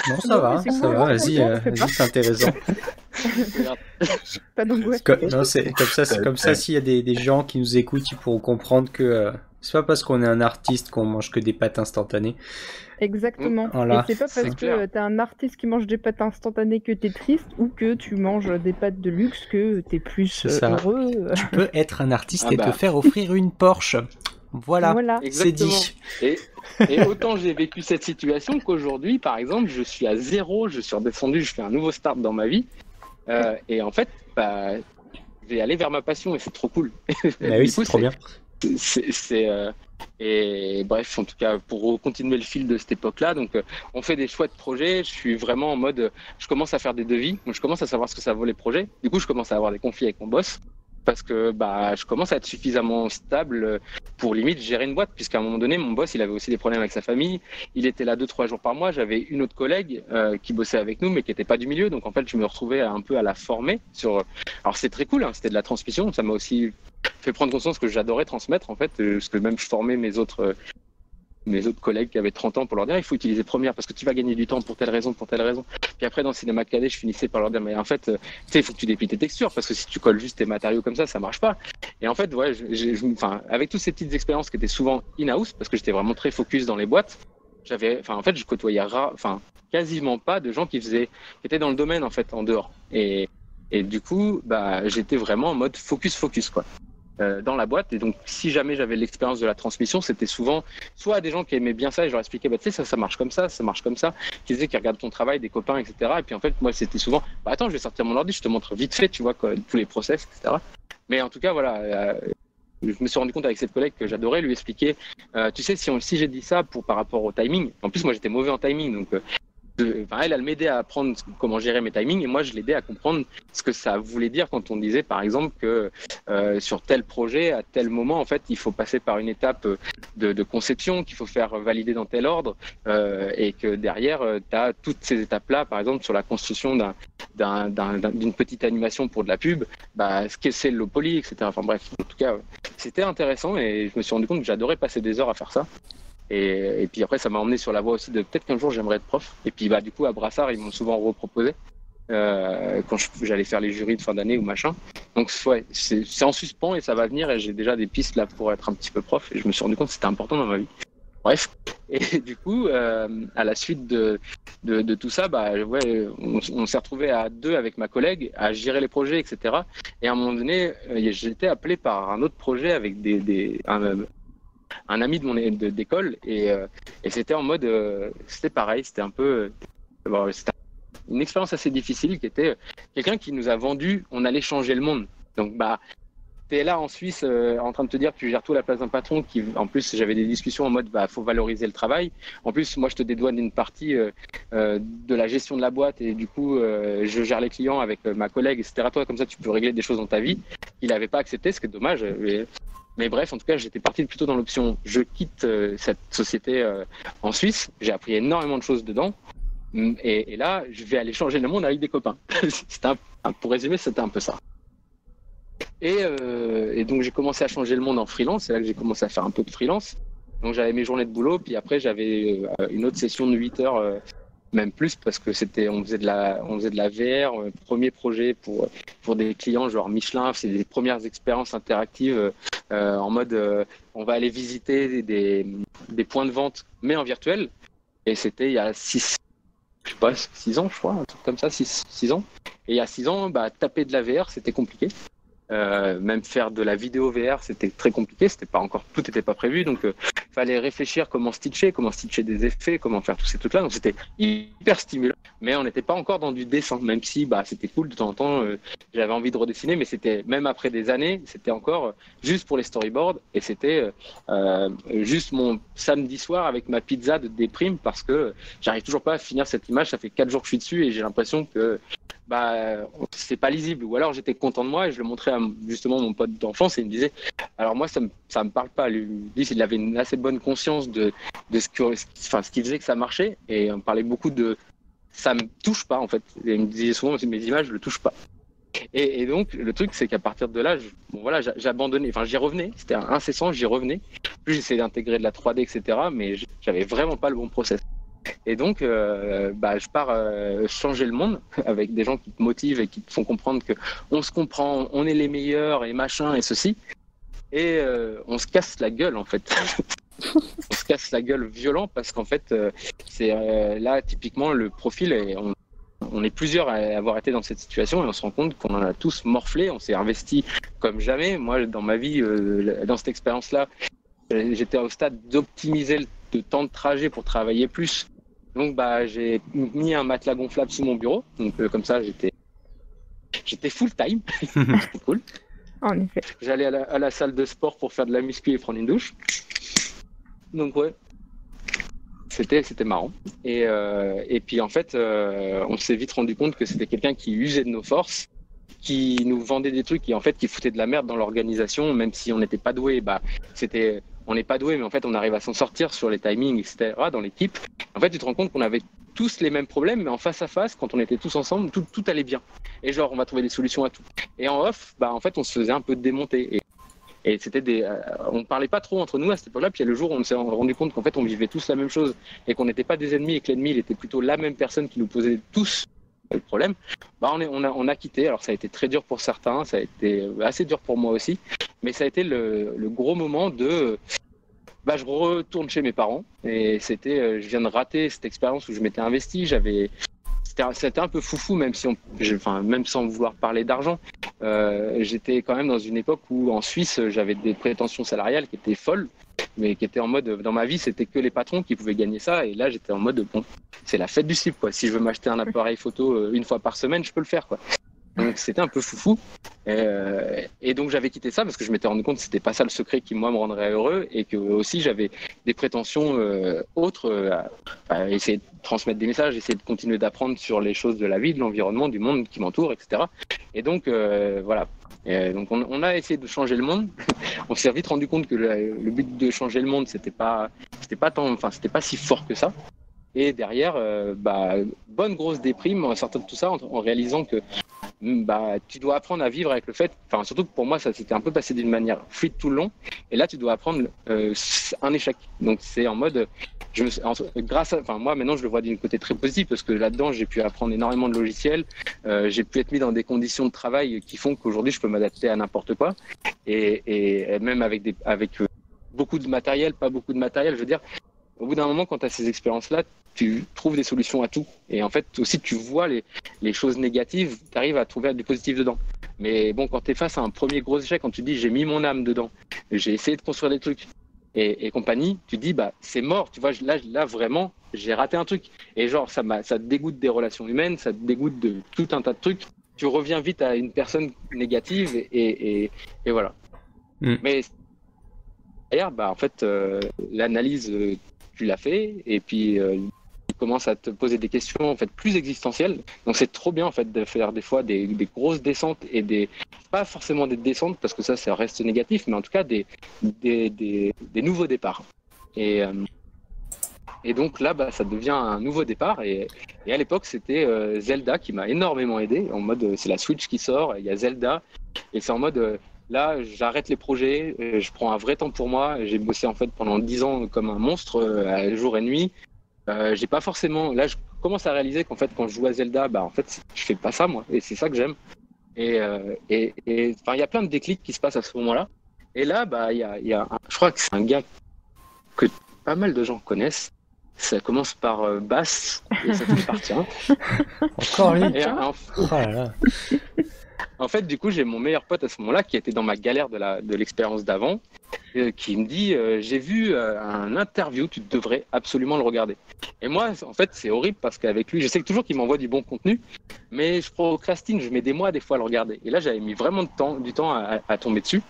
Non, ça va, vas-y, c'est intéressant. Pas d'angoisse. Non, c'est comme ça, s'il y a des gens qui nous écoutent, ils pourront comprendre que c'est pas parce qu'on est un artiste qu'on mange que des pâtes instantanées. Exactement. Voilà. Et c'est pas parce que t'es un artiste qui mange des pâtes instantanées que t'es triste, ou que tu manges des pâtes de luxe que t'es plus heureux. Tu peux être un artiste et te faire offrir une Porsche. Voilà. C'est dit. Et autant j'ai vécu cette situation qu'aujourd'hui, par exemple, je suis à 0, je suis redescendu, je fais un nouveau start dans ma vie. Et en fait, je vais aller vers ma passion et c'est trop cool. Oui, c'est trop bien. Et bref, en tout cas, pour continuer le fil de cette époque-là, donc on fait des chouettes projets. Je suis vraiment en mode, je commence à faire des devis, donc je commence à savoir ce que ça vaut les projets. Du coup, je commence à avoir des conflits avec mon boss parce que je commence à être suffisamment stable pour limite gérer une boîte, puisqu'à un moment donné, mon boss, il avait aussi des problèmes avec sa famille. Il était là 2-3 jours par mois. J'avais une autre collègue qui bossait avec nous, mais qui n'était pas du milieu. Donc en fait, je me retrouvais un peu à la former sur. Alors c'est très cool, hein, c'était de la transmission. Ça m'a aussi fait prendre conscience que j'adorais transmettre en fait, parce que même je formais mes autres collègues qui avaient 30 ans pour leur dire il faut utiliser Premiere parce que tu vas gagner du temps pour telle raison. Puis après dans Cinema 4D, je finissais par leur dire mais en fait, tu sais, il faut que tu déplies tes textures parce que si tu colles juste tes matériaux comme ça marche pas. Et en fait, ouais, avec toutes ces petites expériences qui étaient souvent in-house parce que j'étais vraiment très focus dans les boîtes, en fait, je côtoyais quasiment pas de gens qui étaient dans le domaine en fait en dehors. Et du coup, j'étais vraiment en mode focus quoi. Dans la boîte. Et donc, si jamais j'avais l'expérience de la transmission, c'était souvent soit des gens qui aimaient bien ça et je leur expliquais, tu sais, ça marche comme ça, qui disaient qu'ils regardent ton travail, des copains, etc. Et puis en fait, moi, c'était souvent, attends, je vais sortir mon ordi, je te montre vite fait, tu vois, quoi, tous les process, etc. Mais en tout cas, voilà, je me suis rendu compte avec cette collègue que j'adorais lui expliquer, tu sais, si j'ai dit ça par rapport au timing, en plus, moi, j'étais mauvais en timing, donc elle m'aidait à apprendre comment gérer mes timings et moi je l'aidais à comprendre ce que ça voulait dire quand on disait par exemple que sur tel projet à tel moment en fait il faut passer par une étape de conception qu'il faut faire valider dans tel ordre et que derrière tu as toutes ces étapes là par exemple sur la construction d'une petite animation pour de la pub, ce que c'est le low poly, etc. Enfin bref, en tout cas c'était intéressant et je me suis rendu compte que j'adorais passer des heures à faire ça. Et puis après, ça m'a emmené sur la voie aussi de peut-être qu'un jour j'aimerais être prof. Et puis du coup, à Brassard, ils m'ont souvent reproposé quand j'allais faire les jurys de fin d'année ou machin. Donc ouais, c'est en suspens et ça va venir. Et j'ai déjà des pistes là pour être un petit peu prof. Et je me suis rendu compte que c'était important dans ma vie. Bref. Et du coup, à la suite de tout ça, on s'est retrouvés à deux avec ma collègue à gérer les projets, etc. Et à un moment donné, j'ai été appelé par un autre projet avec un ami d'école et c'était en mode c'était pareil, c'était un peu c'était une expérience assez difficile qui était quelqu'un qui nous a vendu on allait changer le monde. Donc t'es là en Suisse en train de te dire tu gères tout à la place d'un patron qui en plus j'avais des discussions en mode faut valoriser le travail. En plus moi je te dédouane une partie de la gestion de la boîte et du coup je gère les clients avec ma collègue, etc. Toi comme ça tu peux régler des choses dans ta vie. Il n'avait pas accepté, ce qui est dommage. Mais bref, en tout cas, j'étais parti plutôt dans l'option je quitte cette société en Suisse. J'ai appris énormément de choses dedans. Et là, je vais aller changer le monde avec des copains. Pour résumer, c'était un peu ça. Et donc, j'ai commencé à changer le monde en freelance. C'est là que j'ai commencé à faire un peu de freelance. Donc, j'avais mes journées de boulot. Puis après, j'avais une autre session de 8 heures. Même plus parce que on faisait de la VR, premier projet pour des clients genre Michelin, c'est des premières expériences interactives en mode on va aller visiter des points de vente mais en virtuel et c'était il y a 6 ans je crois, un truc comme ça, 6 ans. Et il y a 6 ans, taper de la VR c'était compliqué. Même faire de la vidéo VR c'était très compliqué, tout n'était pas prévu, donc fallait réfléchir comment stitcher des effets, comment faire tous ces trucs là, donc c'était hyper stimulant, mais on n'était pas encore dans du dessin, même si c'était cool de temps en temps, j'avais envie de redessiner, mais c'était même après des années, c'était encore juste pour les storyboards et c'était juste mon samedi soir avec ma pizza de déprime parce que j'arrive toujours pas à finir cette image, ça fait 4 jours que je suis dessus et j'ai l'impression que c'est pas lisible, ou alors j'étais content de moi et je le montrais à justement mon pote d'enfance et il me disait alors moi ça me parle pas, lui il avait une assez bonne conscience de ce qui faisait que ça marchait et on parlait beaucoup de ça me touche pas en fait, et il me disait souvent mes images je le touche pas et donc le truc c'est qu'à partir de là j'abandonnais, j'y revenais, c'était incessant, j'y revenais, plus j'essayais d'intégrer de la 3D etc, mais j'avais vraiment pas le bon process. Et donc, je pars changer le monde avec des gens qui te motivent et qui te font comprendre qu'on se comprend, on est les meilleurs et machin et ceci. Et on se casse la gueule en fait. On se casse la gueule violent parce qu'en fait, c'est là typiquement le profil et on est plusieurs à avoir été dans cette situation et on se rend compte qu'on en a tous morflé, on s'est investi comme jamais. Moi, dans ma vie, dans cette expérience-là, j'étais au stade d'optimiser le temps de trajet pour travailler plus. Donc j'ai mis un matelas gonflable sous mon bureau. Donc comme ça j'étais full time. C'était cool. En effet. J'allais à la salle de sport pour faire de la muscu et prendre une douche. Donc ouais, c'était marrant. Et puis en fait, on s'est vite rendu compte que c'était quelqu'un qui usait de nos forces, qui nous vendait des trucs et en fait qui foutait de la merde dans l'organisation, même si on n'était pas doué. On n'est pas doué, mais en fait on arrive à s'en sortir sur les timings, etc. dans l'équipe. En fait, tu te rends compte qu'on avait tous les mêmes problèmes, mais en face à face, quand on était tous ensemble, tout allait bien. Et genre, on va trouver des solutions à tout. Et en off, en fait, on se faisait un peu démonter. Et c'était on parlait pas trop entre nous à cette époque-là. Puis il y a le jour où on s'est rendu compte qu'en fait, on vivait tous la même chose et qu'on n'était pas des ennemis et que l'ennemi, il était plutôt la même personne qui nous posait tous le problème. On a quitté. Alors ça a été très dur pour certains, ça a été assez dur pour moi aussi. Mais ça a été le gros moment de je retourne chez mes parents et je viens de rater cette expérience où je m'étais investi. C'était un peu foufou, même sans vouloir parler d'argent. J'étais quand même dans une époque où en Suisse, j'avais des prétentions salariales qui étaient folles, mais qui étaient en mode, dans ma vie, c'était que les patrons qui pouvaient gagner ça. Et là, j'étais en mode, bon, c'est la fête du slip, quoi. Si je veux m'acheter un appareil photo une fois par semaine, je peux le faire, quoi. Donc c'était un peu foufou. Et donc j'avais quitté ça parce que je m'étais rendu compte que c'était pas ça le secret qui moi me rendrait heureux et que aussi j'avais des prétentions autres à essayer de transmettre des messages, essayer de continuer d'apprendre sur les choses de la vie, de l'environnement, du monde qui m'entoure, etc. Et donc voilà. Donc on a essayé de changer le monde. On s'est vite rendu compte que le but de changer le monde c'était pas si fort que ça. Et derrière, bonne grosse déprime en sortant de tout ça, en réalisant que tu dois apprendre à vivre avec le fait, surtout que pour moi ça s'était un peu passé d'une manière fluide tout le long, et là tu dois apprendre un échec. Donc c'est en mode, moi maintenant je le vois d'un côté très positif parce que là-dedans j'ai pu apprendre énormément de logiciels, j'ai pu être mis dans des conditions de travail qui font qu'aujourd'hui je peux m'adapter à n'importe quoi, et même avec beaucoup de matériel, pas beaucoup de matériel, je veux dire. Au bout d'un moment, quand tu as ces expériences-là, tu trouves des solutions à tout. Et en fait, aussi, tu vois les choses négatives, tu arrives à trouver du positif dedans. Mais bon, quand tu es face à un premier gros échec, quand tu dis j'ai mis mon âme dedans, j'ai essayé de construire des trucs et compagnie, tu dis c'est mort. Tu vois, là vraiment, j'ai raté un truc. Et genre, ça te dégoûte des relations humaines, ça te dégoûte de tout un tas de trucs. Tu reviens vite à une personne négative et voilà. Mais d'ailleurs, en fait, l'analyse... tu l'as fait et puis tu commences à te poser des questions en fait plus existentielles. Donc c'est trop bien en fait de faire des fois des grosses descentes et pas forcément des descentes parce que ça reste négatif, mais en tout cas des nouveaux départs. Et donc là ça devient un nouveau départ et à l'époque c'était Zelda qui m'a énormément aidé en mode c'est la Switch qui sort, il y a Zelda et c'est en mode là, j'arrête les projets, je prends un vrai temps pour moi. J'ai bossé en fait pendant 10 ans comme un monstre, jour et nuit. J'ai pas forcément. Là, je commence à réaliser qu'en fait, quand je joue à Zelda, en fait, je fais pas ça moi, et c'est ça que j'aime. Et il y a plein de déclics qui se passent à ce moment-là. Et là, je crois que c'est un gars que pas mal de gens connaissent. Ça commence par Bass et ça t'appartient. Encore lui. Oh là là. En fait, du coup, j'ai mon meilleur pote à ce moment-là qui était dans ma galère de l'expérience d'avant, qui me dit j'ai vu un interview, tu devrais absolument le regarder. Et moi, en fait, c'est horrible parce qu'avec lui, je sais toujours qu'il m'envoie du bon contenu, mais je procrastine, je mets des mois des fois à le regarder. Et là, j'avais mis vraiment du temps à tomber dessus.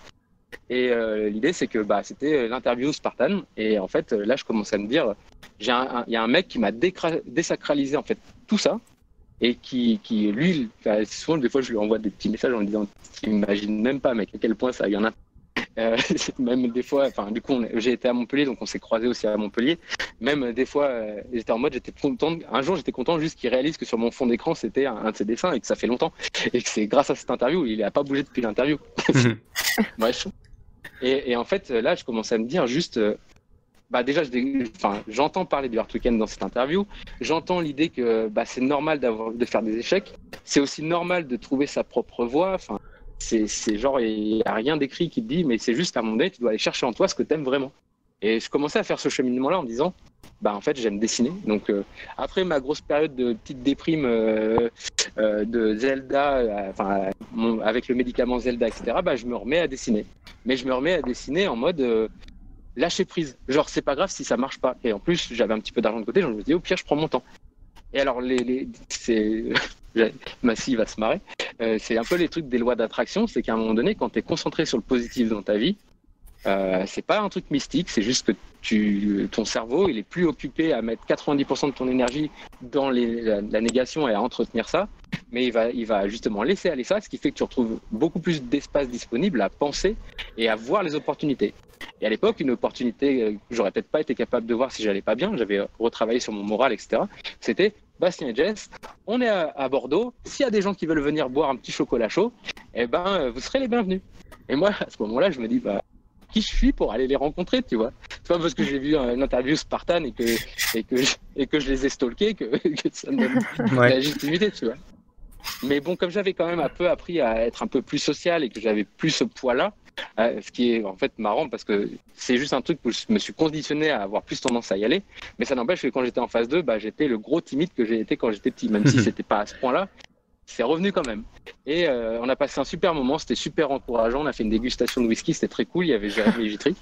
Et l'idée, c'est que c'était l'interview Spartan. Et en fait, là, je commence à me dire il y a un mec qui m'a désacralisé en fait tout ça. Et qui lui, souvent des fois je lui envoie des petits messages en lui disant tu n'imagines même pas mec à quel point ça y en a. Même des fois, du coup j'ai été à Montpellier donc on s'est croisés aussi à Montpellier. Même des fois j'étais en mode j'étais content. Un jour j'étais content juste qu'il réalise que sur mon fond d'écran c'était un de ses dessins et que ça fait longtemps et que c'est grâce à cette interview il n'a pas bougé depuis l'interview. Bref. Et en fait là je commençais à me dire juste déjà, j'entends parler du Art Weekend dans cette interview. J'entends l'idée que c'est normal de faire des échecs. C'est aussi normal de trouver sa propre voie. C'est genre, il n'y a rien d'écrit qui te dit, mais c'est juste à un moment donné, tu dois aller chercher en toi ce que tu aimes vraiment. Et je commençais à faire ce cheminement-là en disant, en fait, j'aime dessiner. Donc, après ma grosse période de petite déprime de Zelda, avec le médicament Zelda, etc., je me remets à dessiner. Mais je me remets à dessiner en mode... lâcher prise, genre c'est pas grave si ça marche pas. Et en plus j'avais un petit peu d'argent de côté, je me dis au pire je prends mon temps. Et alors Massy va se marrer. c'est un peu les trucs des lois d'attraction, c'est qu'à un moment donné, quand tu es concentré sur le positif dans ta vie, c'est pas un truc mystique, c'est juste que ton cerveau, il est plus occupé à mettre 90% de ton énergie dans la négation et à entretenir ça, mais il va justement laisser aller ça, ce qui fait que tu retrouves beaucoup plus d'espace disponible à penser et à voir les opportunités. Et à l'époque, une opportunité que j'aurais peut-être pas été capable de voir si j'allais pas bien, j'avais retravaillé sur mon moral, etc. C'était Bastien et Jess, on est à Bordeaux, s'il y a des gens qui veulent venir boire un petit chocolat chaud, eh ben, vous serez les bienvenus. Et moi, à ce moment-là, je me dis, bah, qui je suis pour aller les rencontrer, tu vois. C'est pas parce que j'ai vu une interview Spartan et que je les ai stalkés que ça me donne de la légitimité, tu vois. Mais bon, comme j'avais quand même un peu appris à être un peu plus social et que j'avais plus ce poids-là, ce qui est en fait marrant parce que c'est juste un truc où je me suis conditionné à avoir plus tendance à y aller, mais ça n'empêche que quand j'étais en phase 2, bah, j'étais le gros timide que j'ai été quand j'étais petit, même si c'était pas à ce point-là, c'est revenu quand même. Et on a passé un super moment, c'était super encourageant, on a fait une dégustation de whisky, c'était très cool, il y avait Jérémy et Vitry.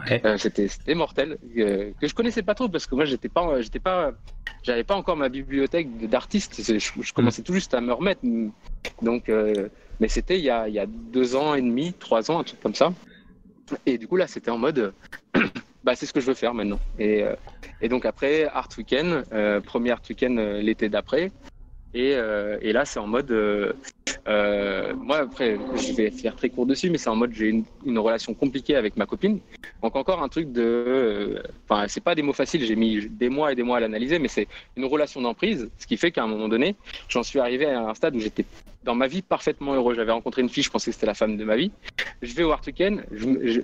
Ouais. C'était mortel, que je connaissais pas trop parce que moi j'avais pas encore ma bibliothèque d'artistes, je commençais tout juste à me remettre, donc mais c'était il y a 2 ans et demi, 3 ans, un truc comme ça, et du coup là c'était en mode bah c'est ce que je veux faire maintenant, et donc après Art Weekend, premier Art Weekend l'été d'après, et là c'est en mode moi après je vais faire très court dessus, mais c'est en mode j'ai une relation compliquée avec ma copine, donc encore un truc de enfin c'est pas des mots faciles, j'ai mis des mois et des mois à l'analyser, mais c'est une relation d'emprise, ce qui fait qu'à un moment donné j'en suis arrivé à un stade où j'étais dans ma vie parfaitement heureux. J'avais rencontré une fille, je pensais que c'était la femme de ma vie, je vais au Art Weekend,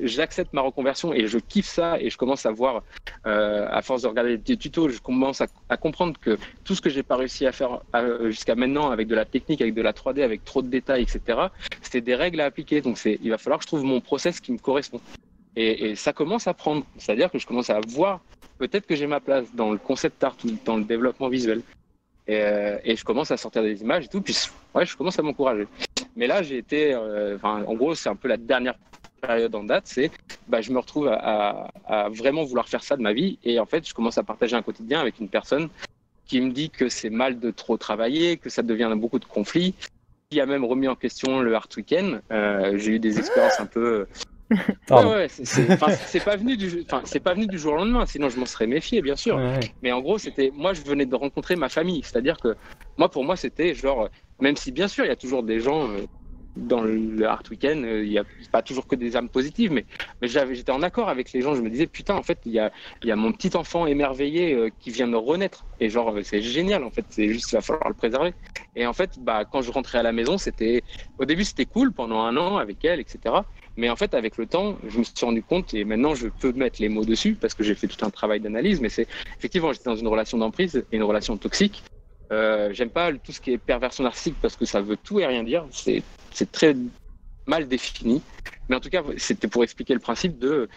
j'accepte ma reconversion et je kiffe ça, et je commence à voir à force de regarder des tutos, je commence à comprendre que tout ce que j'ai pas réussi à faire jusqu'à maintenant avec de la technique, avec de la 3D, avec trop de détails, etc., c'était des règles à appliquer, donc il va falloir que je trouve mon process qui me correspond, et ça commence à prendre, c'est-à-dire que je commence à voir peut-être que j'ai ma place dans le concept art ou dans le développement visuel, et je commence à sortir des images et tout, puis ouais, je commence à m'encourager. Mais là j'ai été en gros c'est un peu la dernière période en date, c'est je me retrouve à vraiment vouloir faire ça de ma vie, et en fait je commence à partager un quotidien avec une personne qui me dit que c'est mal de trop travailler, que ça devient beaucoup de conflits, qui a même remis en question le Art Weekend. J'ai eu des expériences un peu c'est pas venu du jour au lendemain, sinon je m'en serais méfié, bien sûr. Ouais. Mais en gros, moi je venais de rencontrer ma famille, c'est-à-dire que pour moi c'était genre, même si bien sûr il y a toujours des gens dans le Art Weekend, il y a pas toujours que des âmes positives, mais j'étais en accord avec les gens. Je me disais putain, en fait il y a mon petit enfant émerveillé qui vient de renaître, et genre c'est génial, en fait c'est juste il va falloir le préserver. Et en fait quand je rentrais à la maison, au début c'était cool pendant 1 an avec elle, etc. Mais en fait, avec le temps, je me suis rendu compte, et maintenant je peux mettre les mots dessus parce que j'ai fait tout un travail d'analyse, mais c'est effectivement, j'étais dans une relation d'emprise et une relation toxique. J'aime pas tout ce qui est perversion narcissique parce que ça veut tout et rien dire. C'est très mal défini. Mais en tout cas, c'était pour expliquer le principe de...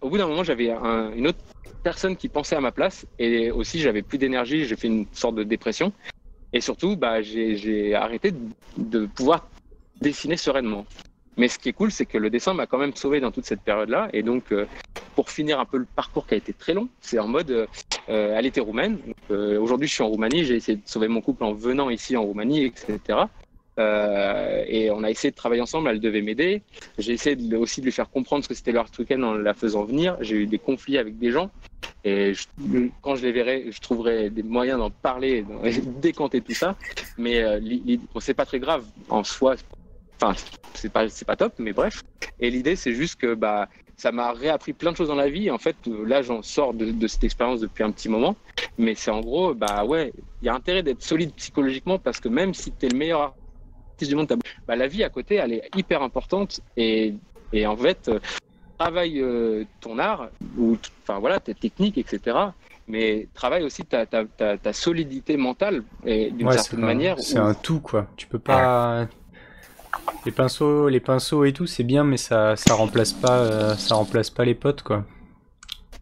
au bout d'un moment, j'avais une autre personne qui pensait à ma place, et aussi j'avais plus d'énergie, j'ai fait une sorte de dépression. Et surtout, j'ai arrêté de pouvoir dessiner sereinement. Mais ce qui est cool, c'est que le dessin m'a quand même sauvé dans toute cette période-là. Et donc, pour finir un peu le parcours qui a été très long, c'est en mode, elle était roumaine. Aujourd'hui, je suis en Roumanie. J'ai essayé de sauver mon couple en venant ici en Roumanie, etc. Et on a essayé de travailler ensemble. Elle devait m'aider. J'ai essayé aussi de lui faire comprendre ce que c'était le Art Weekend en la faisant venir. J'ai eu des conflits avec des gens. Et quand je les verrai, je trouverai des moyens d'en parler, de décanter tout ça. Mais c'est pas très grave en soi. Enfin, c'est pas top, mais bref. Et l'idée, c'est juste que ça m'a réappris plein de choses dans la vie. En fait, là, j'en sors de cette expérience depuis un petit moment. Mais c'est en gros, ouais, il y a intérêt d'être solide psychologiquement, parce que même si tu es le meilleur artiste du monde, la vie à côté, elle est hyper importante. Et en fait, travaille ton art, ou tes techniques, etc. Mais travaille aussi ta solidité mentale, et d'une certaine manière. C'est un tout, quoi. Tu peux pas... Les pinceaux et tout, c'est bien, mais ça remplace pas les potes, quoi.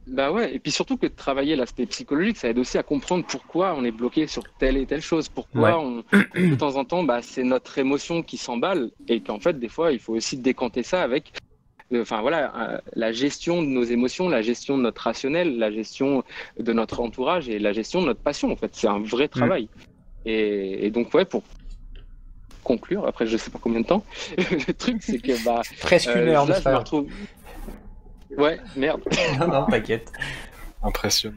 Bah ouais, et puis surtout que travailler l'aspect psychologique, ça aide aussi à comprendre pourquoi on est bloqué sur telle et telle chose, pourquoi de temps en temps, c'est notre émotion qui s'emballe, et qu'en fait, des fois, il faut aussi décanter ça avec, la gestion de nos émotions, la gestion de notre rationnel, la gestion de notre entourage et la gestion de notre passion. En fait, c'est un vrai travail. Et donc, ouais, conclure après je sais pas combien de temps. Le truc c'est que Presque une heure, là je me frère. retrouve. Ouais, merde. Non, t'inquiète. Impressionnant.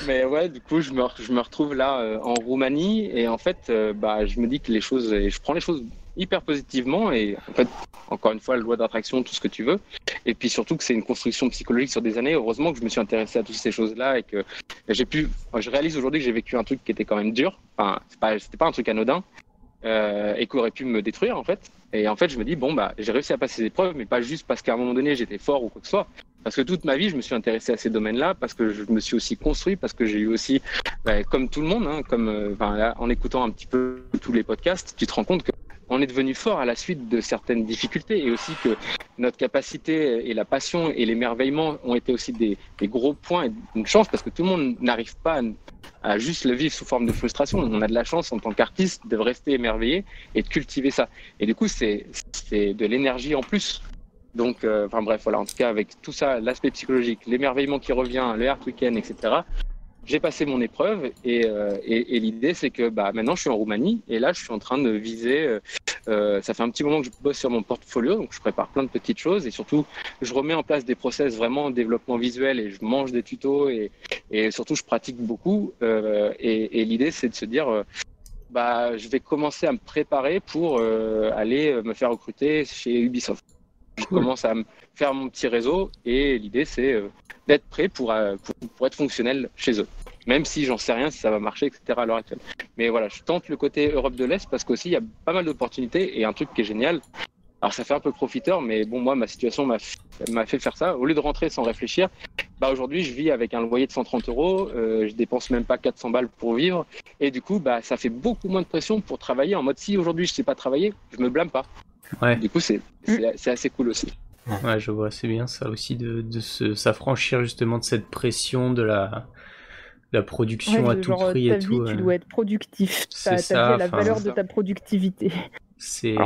Mais ouais, du coup, je me retrouve là en Roumanie et en fait, je me dis que je prends les choses hyper positivement et en fait, encore une fois, la loi d'attraction, tout ce que tu veux. Et puis surtout que c'est une construction psychologique sur des années. Heureusement que je me suis intéressé à toutes ces choses-là et que je réalise aujourd'hui que j'ai vécu un truc qui était quand même dur. Enfin, c'était pas un truc anodin et qui aurait pu me détruire en fait. Et en fait, je me dis j'ai réussi à passer ces épreuves, mais pas juste parce qu'à un moment donné j'étais fort ou quoi que ce soit. Parce que toute ma vie, je me suis intéressé à ces domaines-là, parce que je me suis aussi construit, parce que j'ai eu aussi, comme tout le monde, hein, là, en écoutant un petit peu tous les podcasts, tu te rends compte qu'on est devenu fort à la suite de certaines difficultés et aussi que notre capacité et la passion et l'émerveillement ont été aussi des gros points et une chance, parce que tout le monde n'arrive pas à juste le vivre sous forme de frustration. On a de la chance en tant qu'artiste de rester émerveillé et de cultiver ça. Et du coup, c'est de l'énergie en plus. Donc, bref, voilà, en tout cas, avec tout ça, l'aspect psychologique, l'émerveillement qui revient, le Art Weekend, etc., j'ai passé mon épreuve et l'idée, c'est que maintenant, je suis en Roumanie et là, je suis en train de viser. Ça fait un petit moment que je bosse sur mon portfolio, donc je prépare plein de petites choses et surtout, je remets en place des process vraiment en développement visuel et je mange des tutos et surtout, je pratique beaucoup. Et l'idée, c'est de se dire. Je vais commencer à me préparer pour aller me faire recruter chez Ubisoft. Je commence à me faire mon petit réseau et l'idée c'est d'être prêt pour être fonctionnel chez eux. Même si j'en sais rien si ça va marcher, etc. à l'heure actuelle. Mais voilà, je tente le côté Europe de l'Est parce qu'aussi il y a pas mal d'opportunités et un truc qui est génial. Alors ça fait un peu profiteur, mais bon, moi ma situation m'a fait faire ça. Au lieu de rentrer sans réfléchir, aujourd'hui je vis avec un loyer de 130 €, je dépense même pas 400 balles pour vivre et du coup ça fait beaucoup moins de pression pour travailler en mode si aujourd'hui je sais pas travailler, je me blâme pas. Ouais. Du coup, c'est assez cool aussi. Ouais, je vois, c'est bien ça aussi de s'affranchir justement de cette pression de la production à tout prix et tout. Tu dois être productif. C'est Ta vie ça, a la valeur de ta productivité. C'est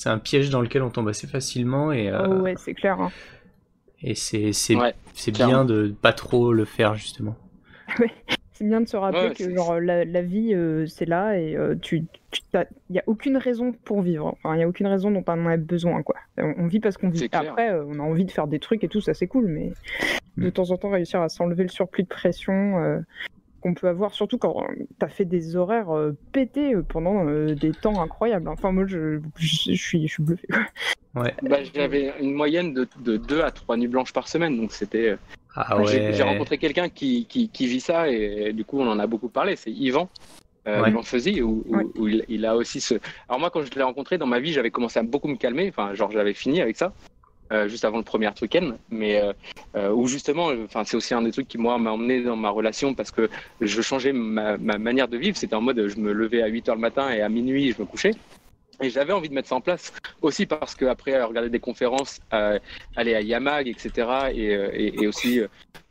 un piège dans lequel on tombe assez facilement et ouais, c'est clair. Hein. Et c'est clairement. bien de pas trop le faire justement. Ouais. C'est bien de se rappeler que genre la vie c'est là et il y a aucune raison pour vivre. Enfin, il y a aucune raison dont on a besoin quoi. On vit parce qu'on vit. Après on a envie de faire des trucs et tout, ça c'est cool, mais de temps en temps réussir à s'enlever le surplus de pression qu'on peut avoir, surtout quand t'as fait des horaires pétés pendant des temps incroyables. Enfin moi je suis bluffé quoi. Ouais. J'avais une moyenne de 2 à 3 nuits blanches par semaine, donc c'était. J'ai rencontré quelqu'un qui vit ça et du coup on en a beaucoup parlé, c'est Yvan. Yvan Feuzy, où il a aussi ce. Alors moi quand je l'ai rencontré dans ma vie, j'avais commencé à beaucoup me calmer, enfin genre j'avais fini avec ça. Juste avant le premier week-end, mais où justement, c'est aussi un des trucs qui moi m'a emmené dans ma relation parce que je changeais ma manière de vivre. C'était en mode je me levais à 8h le matin et à minuit je me couchais. Et j'avais envie de mettre ça en place aussi parce qu'après regarder des conférences, aller à Yamag, etc. et aussi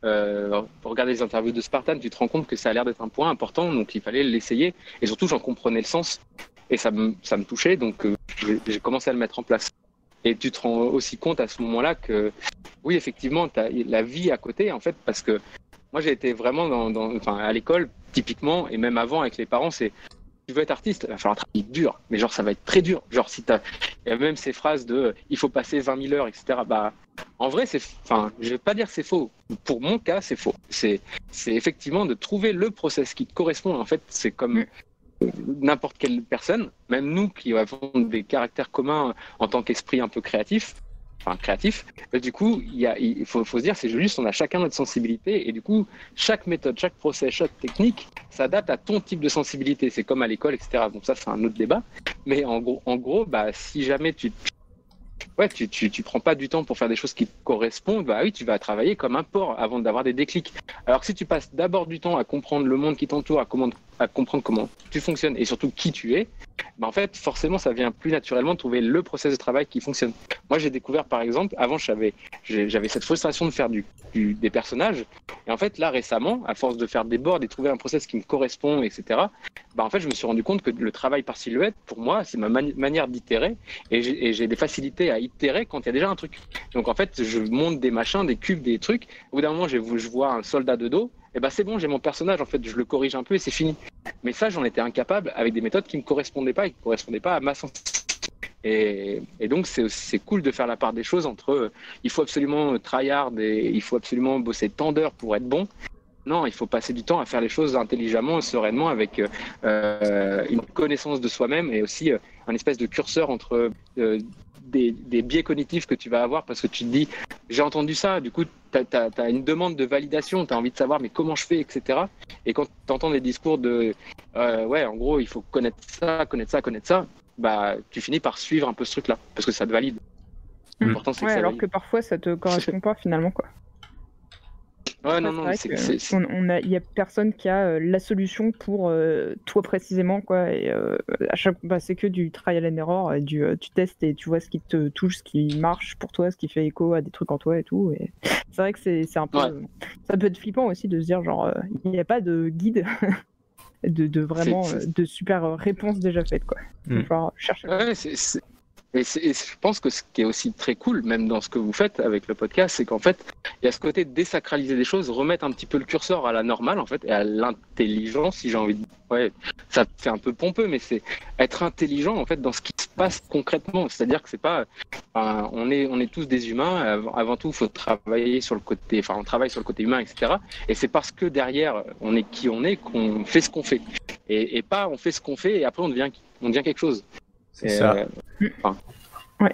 regarder les interviews de Spartan, tu te rends compte que ça a l'air d'être un point important, donc il fallait l'essayer. Et surtout, j'en comprenais le sens et ça me touchait, donc j'ai commencé à le mettre en place. Et tu te rends aussi compte à ce moment-là que oui, effectivement, tu as la vie à côté, en fait, parce que moi, j'ai été vraiment à l'école, typiquement, et même avant avec les parents, c'est tu veux être artiste, il va falloir travailler dur, mais genre ça va être très dur. Genre si il y a même ces phrases de il faut passer 20 000 heures, etc. En vrai, je vais pas dire c'est faux. Pour mon cas, c'est faux. C'est effectivement de trouver le process qui te correspond. En fait, c'est comme n'importe quelle personne, même nous qui avons des caractères communs en tant qu'esprit un peu créatif. Du coup, il faut se dire, c'est juste, on a chacun notre sensibilité et du coup, chaque méthode, chaque process, chaque technique s'adapte à ton type de sensibilité. C'est comme à l'école, etc. Bon, ça, c'est un autre débat. Mais en gros, si jamais tu prends pas du temps pour faire des choses qui te correspondent, oui, tu vas travailler comme un porc avant d'avoir des déclics. Alors que si tu passes d'abord du temps à comprendre le monde qui t'entoure, à comprendre comment tu fonctionnes et surtout qui tu es, en fait, forcément, ça vient plus naturellement de trouver le process de travail qui fonctionne. Moi, j'ai découvert, par exemple, avant, j'avais cette frustration de faire des personnages. Et en fait, là, récemment, à force de faire des boards et trouver un process qui me correspond, etc., en fait, je me suis rendu compte que le travail par silhouette, pour moi, c'est ma manière d'itérer. Et j'ai des facilités à itérer quand il y a déjà un truc. Donc, en fait, je monte des machins, des cubes, des trucs. Au bout d'un moment, je vois un soldat de dos. et ben c'est bon, j'ai mon personnage, en fait, je le corrige un peu et c'est fini. Mais ça, j'en étais incapable avec des méthodes qui ne me correspondaient pas et qui ne correspondaient pas à ma sensibilité. Et donc, c'est cool de faire la part des choses entre il faut absolument tryhard et il faut absolument bosser tant d'heures pour être bon. Non, il faut passer du temps à faire les choses intelligemment, sereinement, avec une connaissance de soi-même et aussi un espèce de curseur entre des biais cognitifs que tu vas avoir parce que tu te dis j'ai entendu ça, du coup tu as une demande de validation, tu as envie de savoir mais comment je fais, etc. Et quand tu entends des discours de ouais, en gros il faut connaître ça, bah tu finis par suivre un peu ce truc-là parce que ça te valide. L'important c'est que ça alors valide. Que parfois ça te correspond pas finalement quoi. Ouais, non, il y a personne qui a la solution pour toi précisément quoi. Et à chaque, c'est que du trial and error, et tu testes et tu vois ce qui te touche, ce qui marche pour toi, ce qui fait écho à des trucs en toi et tout. Et c'est vrai que c'est un peu, ça peut être flippant aussi de se dire genre il n'y a pas de guide. de vraiment de super réponses déjà faites quoi. Il va falloir chercher. Ouais, et je pense que ce qui est aussi très cool, même dans ce que vous faites avec le podcast, c'est qu'en fait, il y a ce côté de désacraliser des choses, remettre un petit peu le curseur à la normale, en fait, et à l'intelligence, si j'ai envie de dire. Ouais, ça fait un peu pompeux, mais c'est être intelligent, en fait, dans ce qui se passe concrètement. C'est-à-dire que c'est pas... on est tous des humains. Avant tout, il faut travailler sur le côté... Enfin, on travaille sur le côté humain, etc. Et c'est parce que derrière, on est qui on est, qu'on fait ce qu'on fait. Et pas on fait ce qu'on fait et après, on devient quelque chose. C'est ça. Ouais.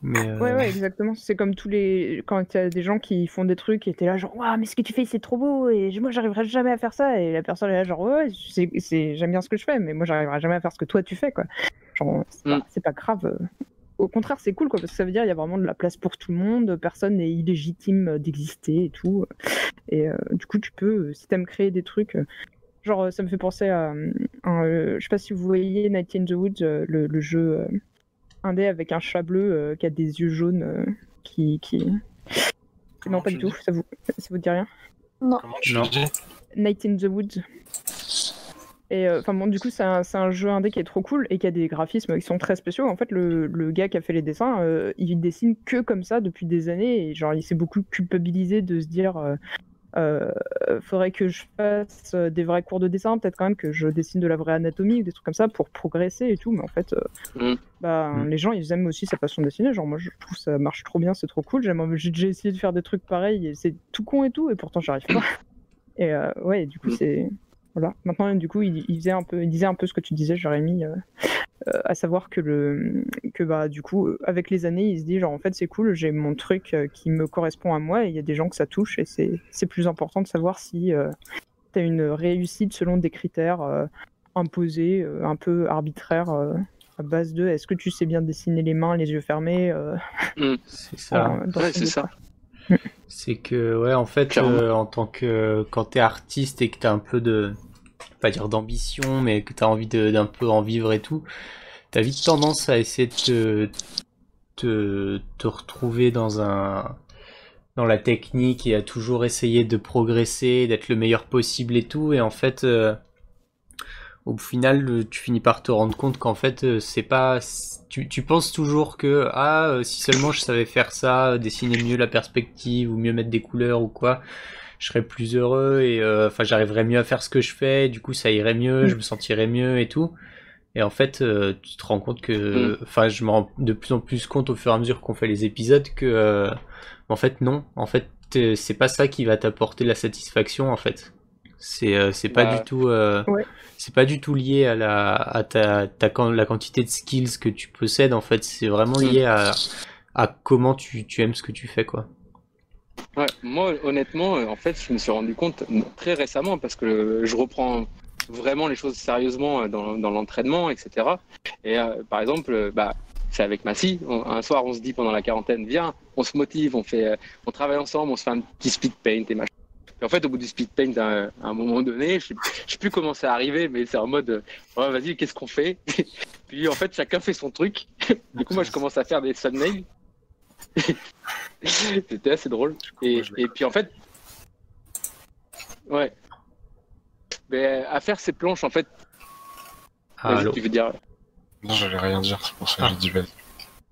Ouais, exactement. C'est comme quand il y a des gens qui font des trucs et t'es là genre waouh mais ce que tu fais c'est trop beau et moi j'arriverai jamais à faire ça et la personne est là genre ouais j'aime bien ce que je fais mais moi j'arriverai jamais à faire ce que toi tu fais quoi. Genre c'est pas grave. Au contraire c'est cool quoi parce que ça veut dire il y a vraiment de la place pour tout le monde, personne n'est illégitime d'exister et tout. Et du coup tu peux si t'aimes créer des trucs. Genre, ça me fait penser à je sais pas si vous voyez Night in the Woods, le jeu indé avec un chat bleu qui a des yeux jaunes qui... Non, pas du tout, ça vous dit rien? Non. Non. Night in the Woods. Et bon, du coup, c'est un jeu indé qui est trop cool et qui a des graphismes qui sont très spéciaux. En fait, le gars qui a fait les dessins, il dessine que comme ça depuis des années et genre, il s'est beaucoup culpabilisé de se dire... faudrait que je fasse des vrais cours de dessin, peut-être quand même que je dessine de la vraie anatomie ou des trucs comme ça pour progresser et tout, mais en fait les gens ils aiment aussi sa façon de dessiner, genre moi je trouve ça marche trop bien, c'est trop cool, j'ai déjà essayé de faire des trucs pareils et c'est tout con et tout et pourtant j'arrive pas et ouais du coup c'est voilà, maintenant du coup il disait un peu ce que tu disais Jérémy, à savoir que du coup avec les années il se dit genre en fait c'est cool, j'ai mon truc qui me correspond à moi et il y a des gens que ça touche et c'est plus important de savoir si t'as une réussite selon des critères imposés un peu arbitraires à base de est-ce que tu sais bien dessiner les mains les yeux fermés c'est ça. C'est ça. C'est que ouais en fait en tant que quand t'es artiste et que t'as un peu de pas dire d'ambition mais que t'as envie d'un peu en vivre et tout, t'as vite tendance à essayer de te retrouver dans la technique et à toujours essayer de progresser, d'être le meilleur possible et tout, et en fait au final tu finis par te rendre compte qu'en fait c'est pas tu penses toujours que si seulement je savais faire ça, dessiner mieux la perspective ou mieux mettre des couleurs ou quoi, je serais plus heureux et j'arriverais mieux à faire ce que je fais, du coup ça irait mieux, je me sentirais mieux et tout. Et en fait tu te rends compte que je me rends de plus en plus compte au fur et à mesure qu'on fait les épisodes que en fait non, en fait c'est pas ça qui va t'apporter la satisfaction en fait. C'est pas du tout c'est pas du tout lié à la quantité de skills que tu possèdes en fait, c'est vraiment lié à comment tu aimes ce que tu fais quoi. Ouais, moi honnêtement en fait je me suis rendu compte très récemment parce que je reprends vraiment les choses sérieusement dans l'entraînement etc. Et par exemple c'est avec Massy, un soir on se dit pendant la quarantaine viens, on se motive, on travaille ensemble, on se fait un petit speed paint et machin. Et en fait, au bout du speed paint, à un moment donné, je sais plus comment c'est arrivé, mais c'est en mode, vas-y, qu'est-ce qu'on fait? Puis en fait, chacun fait son truc. Du coup, moi, je commence à faire des thumbnails. C'était assez drôle. Et puis en fait, ouais. Mais à faire ces planches, en fait. Vas-y, tu veux dire? Non, j'allais rien dire, c'est pour ça que j'ai dit vas-y.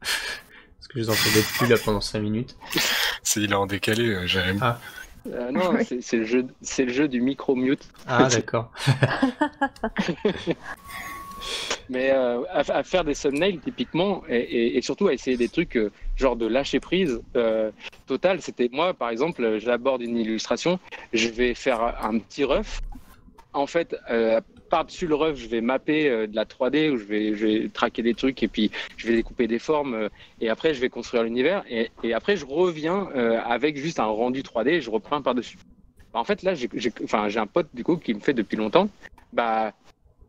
Parce que je vous entendais plus là pendant 5 minutes. Il est en décalé, Jérémy. Non, c'est le jeu du micro-mute. Ah, d'accord. Mais à faire des thumbnails typiquement et surtout à essayer des trucs genre de lâcher prise total. C'était moi par exemple, j'aborde une illustration, je vais faire un petit rough. En fait, par-dessus le rough, je vais mapper de la 3D où je vais traquer des trucs et puis je vais découper des formes et après je vais construire l'univers et après je reviens avec juste un rendu 3D et je reprends par-dessus. En fait là, j'ai un pote du coup qui me fait depuis longtemps. Bah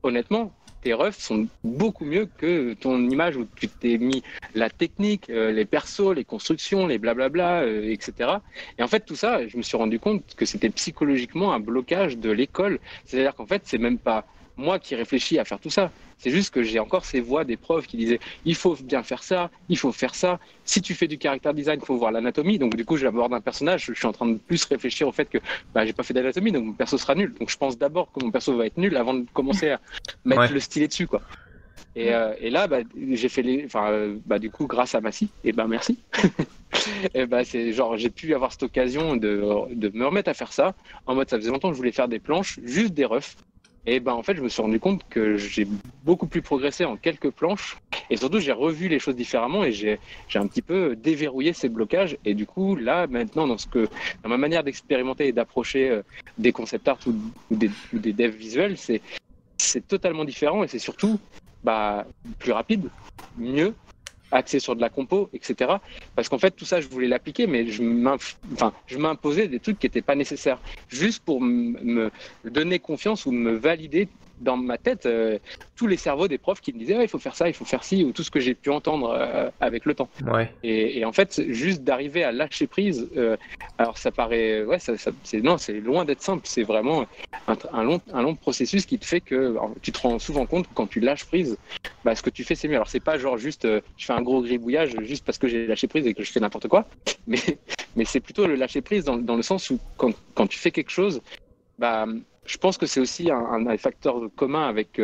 honnêtement, tes refs sont beaucoup mieux que ton image où tu t'es mis la technique, les persos, les constructions, les blablabla, etc. Et en fait, tout ça, je me suis rendu compte que c'était psychologiquement un blocage de l'école. C'est-à-dire qu'en fait, c'est même pas moi qui réfléchis à faire tout ça. C'est juste que j'ai encore ces voix des profs qui disaient il faut bien faire ça, il faut faire ça. Si tu fais du character design, il faut voir l'anatomie. Donc du coup, j'aborde un personnage, je suis en train de plus réfléchir au fait que j'ai pas fait d'anatomie, donc mon perso sera nul. Donc je pense d'abord que mon perso va être nul avant de commencer à mettre le stylet dessus, quoi. Et là, j'ai fait du coup, grâce à Massy, et merci. Et c'est genre, j'ai pu avoir cette occasion de me remettre à faire ça. En mode, ça faisait longtemps que je voulais faire des planches, juste des refs. Et en fait, je me suis rendu compte que j'ai beaucoup plus progressé en quelques planches. Et surtout, j'ai revu les choses différemment et j'ai un petit peu déverrouillé ces blocages. Et du coup, là, maintenant, dans ma manière d'expérimenter et d'approcher des concept art ou des devs visuels, c'est totalement différent et c'est surtout plus rapide, mieux, axé sur de la compo, etc. Parce qu'en fait, tout ça, je voulais l'appliquer, mais je m'imposais des trucs qui n'étaient pas nécessaires, juste pour me donner confiance ou me valider dans ma tête tous les cerveaux des profs qui me disaient il faut faire ça, il faut faire ci, ou tout ce que j'ai pu entendre avec le temps. Ouais. Et en fait, juste d'arriver à lâcher prise, alors ça paraît, c'est loin d'être simple, c'est vraiment un long processus qui te fait que tu te rends souvent compte que quand tu lâches prise, ce que tu fais c'est mieux. Alors c'est pas genre juste je fais un gros gribouillage juste parce que j'ai lâché prise et que je fais n'importe quoi, mais c'est plutôt le lâcher prise dans le sens où quand tu fais quelque chose, je pense que c'est aussi un facteur commun avec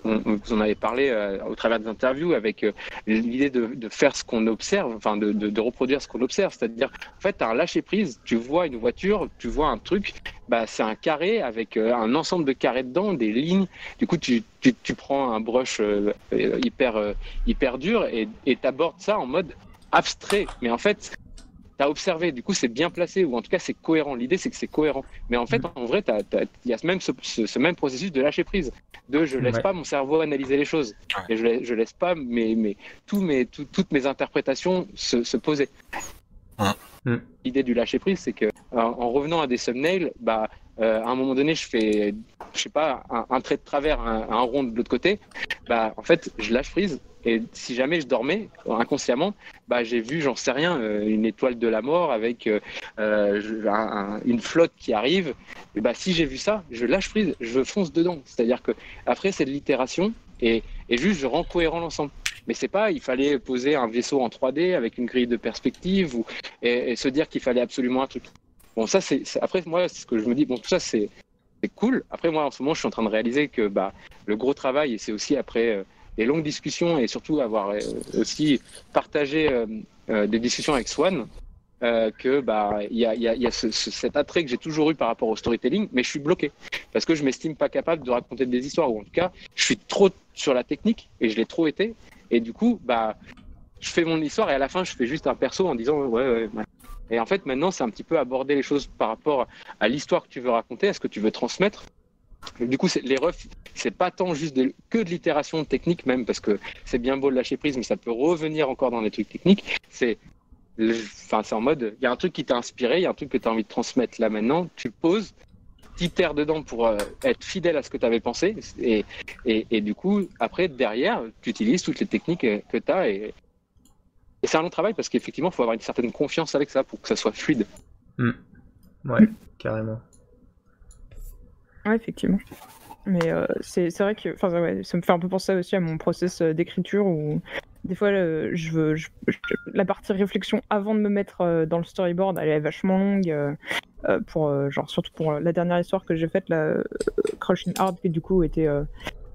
vous en avez parlé au travers des interviews avec l'idée de faire ce qu'on observe, enfin de reproduire ce qu'on observe. C'est-à-dire, en fait, tu as un lâcher-prise, tu vois une voiture, tu vois un truc, c'est un carré avec un ensemble de carrés dedans, des lignes. Du coup, tu prends un brush hyper dur et tu abordes ça en mode abstrait. Mais en fait, tu as observé, du coup c'est bien placé, ou en tout cas c'est cohérent. L'idée c'est que c'est cohérent. Mais en fait, en vrai, il y a même ce même processus de lâcher prise. Je laisse pas mon cerveau analyser les choses. Et je laisse pas toutes mes interprétations se poser. L'idée du lâcher prise, c'est que en revenant à des thumbnails, à un moment donné, je fais, je sais pas, un trait de travers, un rond de l'autre côté. En fait, je lâche prise. Et si jamais je dormais inconsciemment, j'ai vu, j'en sais rien, une étoile de la mort avec une flotte qui arrive. Et si j'ai vu ça, je lâche prise, je fonce dedans. C'est-à-dire que après c'est de l'itération et juste je rends cohérent l'ensemble. Mais c'est pas, il fallait poser un vaisseau en 3D avec une grille de perspective et se dire qu'il fallait absolument un truc. Bon, ça après moi, c'est ce que je me dis. Bon, tout ça c'est cool. Après moi, en ce moment, je suis en train de réaliser que le gros travail, et c'est aussi après des longues discussions et surtout avoir aussi partagé des discussions avec Swan, que il y a cet attrait que j'ai toujours eu par rapport au storytelling, mais je suis bloqué parce que je m'estime pas capable de raconter des histoires, ou en tout cas je suis trop sur la technique et je l'ai trop été, et du coup je fais mon histoire et à la fin je fais juste un perso en disant ouais. Et en fait maintenant c'est un petit peu aborder les choses par rapport à l'histoire que tu veux raconter, à ce que tu veux transmettre. Du coup, les refs, c'est pas tant juste que de l'itération technique même, parce que c'est bien beau de lâcher prise, mais ça peut revenir encore dans les trucs techniques. C'est en mode, il y a un truc qui t'a inspiré, il y a un truc que tu as envie de transmettre là maintenant, tu poses, t'itères dedans pour être fidèle à ce que tu avais pensé, et du coup, après, derrière, tu utilises toutes les techniques que tu as, et c'est un long travail, parce qu'effectivement, il faut avoir une certaine confiance avec ça pour que ça soit fluide. Ouais, carrément. Ouais, effectivement. Mais c'est vrai que ça me fait un peu penser aussi à mon process d'écriture où des fois la partie réflexion avant de me mettre dans le storyboard, elle est vachement longue pour surtout pour la dernière histoire que j'ai faite, la Crushing Hard, qui du coup était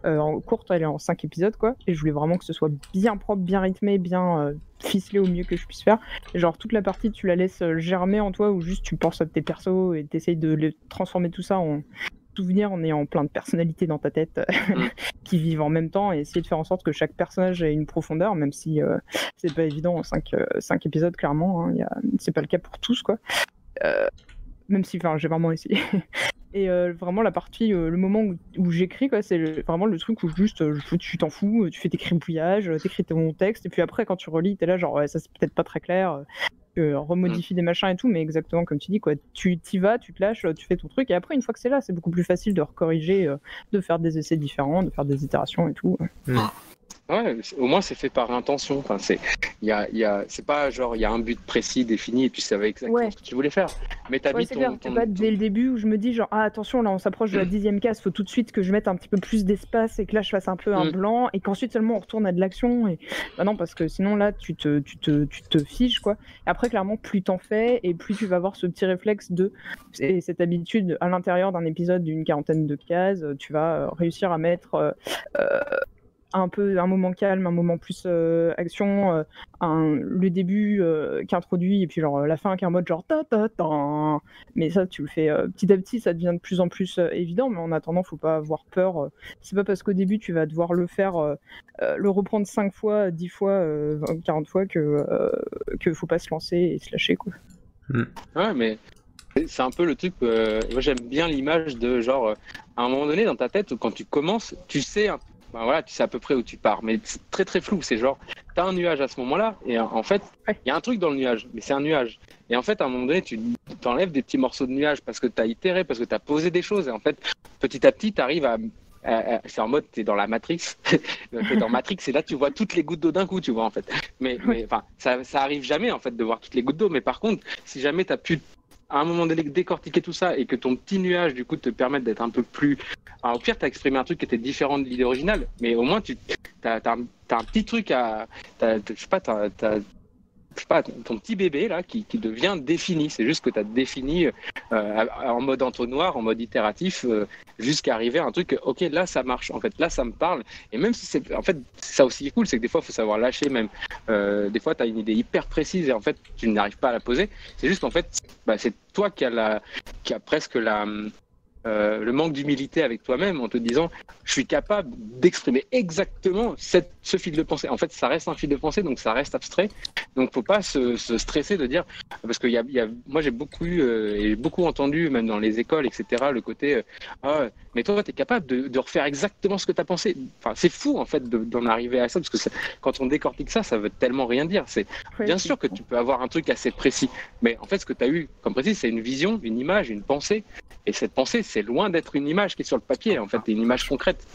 en courte, elle est en 5 épisodes, quoi. Et je voulais vraiment que ce soit bien propre, bien rythmé, bien ficelé au mieux que je puisse faire. Et genre, toute la partie, tu la laisses germer en toi, ou juste tu penses à tes persos et t'essayes de les transformer tout ça en souvenirs en ayant plein de personnalités dans ta tête qui vivent en même temps, et essayer de faire en sorte que chaque personnage ait une profondeur, même si c'est pas évident en 5 épisodes, clairement. Hein, c'est pas le cas pour tous, quoi. Même si j'ai vraiment essayé. Et vraiment la partie, le moment où j'écris, quoi, c'est vraiment le truc où juste tu t'en fous, tu fais tes cribouillages, t'écris ton texte, et puis après quand tu relis, t'es là genre ouais, ça c'est peut-être pas très clair, remodifie des machins et tout, mais exactement comme tu dis, quoi, tu t'y vas, tu te lâches, tu fais ton truc, et après une fois que c'est là, c'est beaucoup plus facile de recorriger, de faire des essais différents, de faire des itérations et tout. Ouais, au moins c'est fait par intention. Enfin, c'est pas genre il y a un but précis défini et puis ça va exactement ce que tu voulais faire. Mais t'as mis c'est pas dès le début où je me dis genre ah attention là on s'approche de la 10e case, faut tout de suite que je mette un petit peu plus d'espace et que là je fasse un peu un blanc et qu'ensuite seulement on retourne à de l'action. Et bah non, parce que sinon là tu te fiches, quoi. Et après clairement plus t'en fais et plus tu vas avoir ce petit réflexe et cette habitude à l'intérieur d'un épisode d'une 40aine de cases, tu vas réussir à mettre un moment calme, un moment plus action, le début qui introduit et puis genre la fin qui est en mode genre ta ta ta. Mais ça tu le fais petit à petit, ça devient de plus en plus évident, mais en attendant faut pas avoir peur. C'est pas parce qu'au début tu vas devoir le faire, le reprendre 5 fois, 10 fois, 40 fois que faut pas se lancer et se lâcher, quoi. Ouais, mais c'est un peu le truc, moi j'aime bien l'image de genre à un moment donné dans ta tête quand tu commences, tu sais voilà, tu sais à peu près où tu pars, mais c'est très très flou. C'est genre, t'as un nuage à ce moment-là, et en fait, il y a un truc dans le nuage, mais c'est un nuage. Et en fait, à un moment donné, tu t'enlèves des petits morceaux de nuage parce que t'as itéré, parce que t'as posé des choses, et en fait, petit à petit, t'arrives à c'est en mode, t'es dans la Matrix, t'es dans Matrix, et là, tu vois toutes les gouttes d'eau d'un coup, tu vois, en fait. Mais enfin, ça arrive jamais, en fait, de voir toutes les gouttes d'eau, mais par contre, si jamais t'as pu à un moment donné décortiquer tout ça et que ton petit nuage du coup te permette d'être un peu plus... Alors, au pire, tu as exprimé un truc qui était différent de l'idée originale, mais au moins tu as un petit truc à... Je sais pas, ton petit bébé là qui devient défini. C'est juste que tu as défini en mode entonnoir, en mode itératif, jusqu'à arriver à un truc, ok, là ça marche, en fait, là ça me parle. Et même si c'est. En fait, ça aussi est cool, c'est que des fois il faut savoir lâcher même. Des fois tu as une idée hyper précise et en fait tu n'arrives pas à la poser. C'est juste qu'en fait, c'est toi qui a presque le manque d'humilité avec toi-même en te disant je suis capable d'exprimer exactement ce fil de pensée. En fait, ça reste un fil de pensée, donc ça reste abstrait. Donc, faut pas se stresser de dire, parce que moi j'ai beaucoup eu et beaucoup entendu, même dans les écoles, etc., le côté mais toi, tu es capable de refaire exactement ce que tu as pensé. Enfin, c'est fou en fait d'en arriver à ça, parce que quand on décortique ça, ça veut tellement rien dire. Bien sûr que tu peux avoir un truc assez précis, mais en fait, ce que tu as eu comme précis, c'est une vision, une image, une pensée. Et cette pensée, c'est loin d'être une image qui est sur le papier, en fait, c'est une image concrète.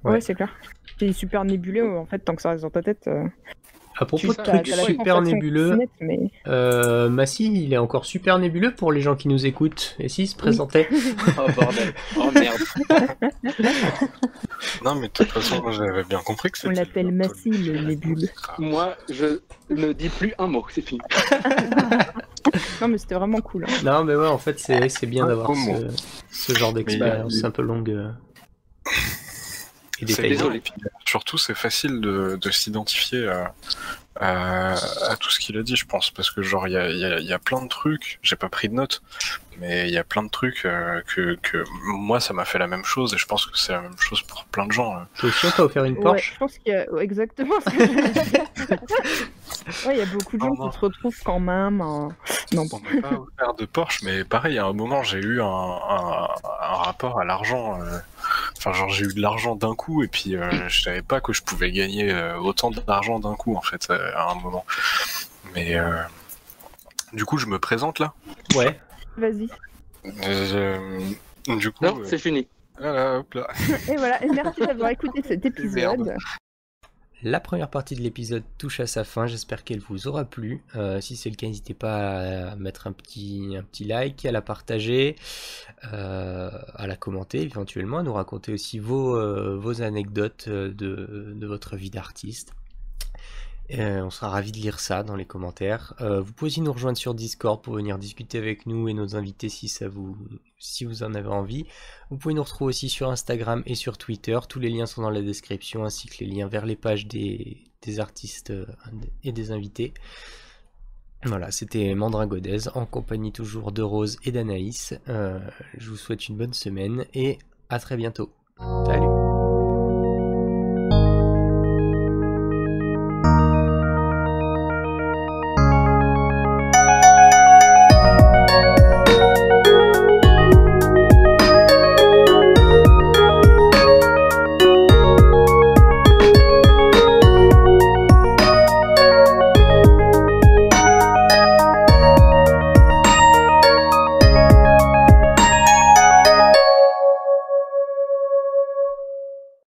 Ouais, c'est clair. C'est super nébuleux, en fait, tant que ça reste dans ta tête. À propos de trucs super nébuleux, Massy, il est encore super nébuleux pour les gens qui nous écoutent. Et s'il se présentait Oh bordel, oh merde. Non, mais de toute façon, moi j'avais bien compris que c'était... On l'appelle Massy, le nébuleux. Moi, je ne dis plus un mot, c'est fini. Non, mais c'était vraiment cool. Hein. Non, mais ouais, en fait, c'est bien d'avoir ce genre d'expérience un peu longue. Et désolé. Surtout, c'est facile de s'identifier à tout ce qu'il a dit, je pense, parce que genre il y a plein de trucs, j'ai pas pris de notes, mais il y a plein de trucs que moi ça m'a fait la même chose, et je pense que c'est la même chose pour plein de gens. Toi aussi, on t'a offert une Porsche. Ouais, je pense qu'il y a exactement ce que ouais, il y a beaucoup de gens qui se retrouvent quand même. Non. On m'a pas offert de Porsche, mais pareil, à un moment j'ai eu un rapport à l'argent. Enfin, genre j'ai eu de l'argent d'un coup et puis je savais pas que je pouvais gagner autant d'argent d'un coup en fait à un moment. Mais du coup je me présente là. Ouais. Vas-y. Du coup. Non, c'est fini. Voilà, hop là. Et voilà, et merci d'avoir écouté cet épisode. La première partie de l'épisode touche à sa fin, j'espère qu'elle vous aura plu. Si c'est le cas, n'hésitez pas à mettre un petit like, à la partager, à la commenter éventuellement, à nous raconter aussi vos anecdotes de votre vie d'artiste. On sera ravis de lire ça dans les commentaires. Vous pouvez aussi nous rejoindre sur Discord pour venir discuter avec nous et nos invités si vous en avez envie. Vous pouvez nous retrouver aussi sur Instagram et sur Twitter. Tous les liens sont dans la description, ainsi que les liens vers les pages des artistes et des invités. Voilà, c'était Mandrin Godez, en compagnie toujours de Rose et d'Anaïs. Je vous souhaite une bonne semaine et à très bientôt. Salut!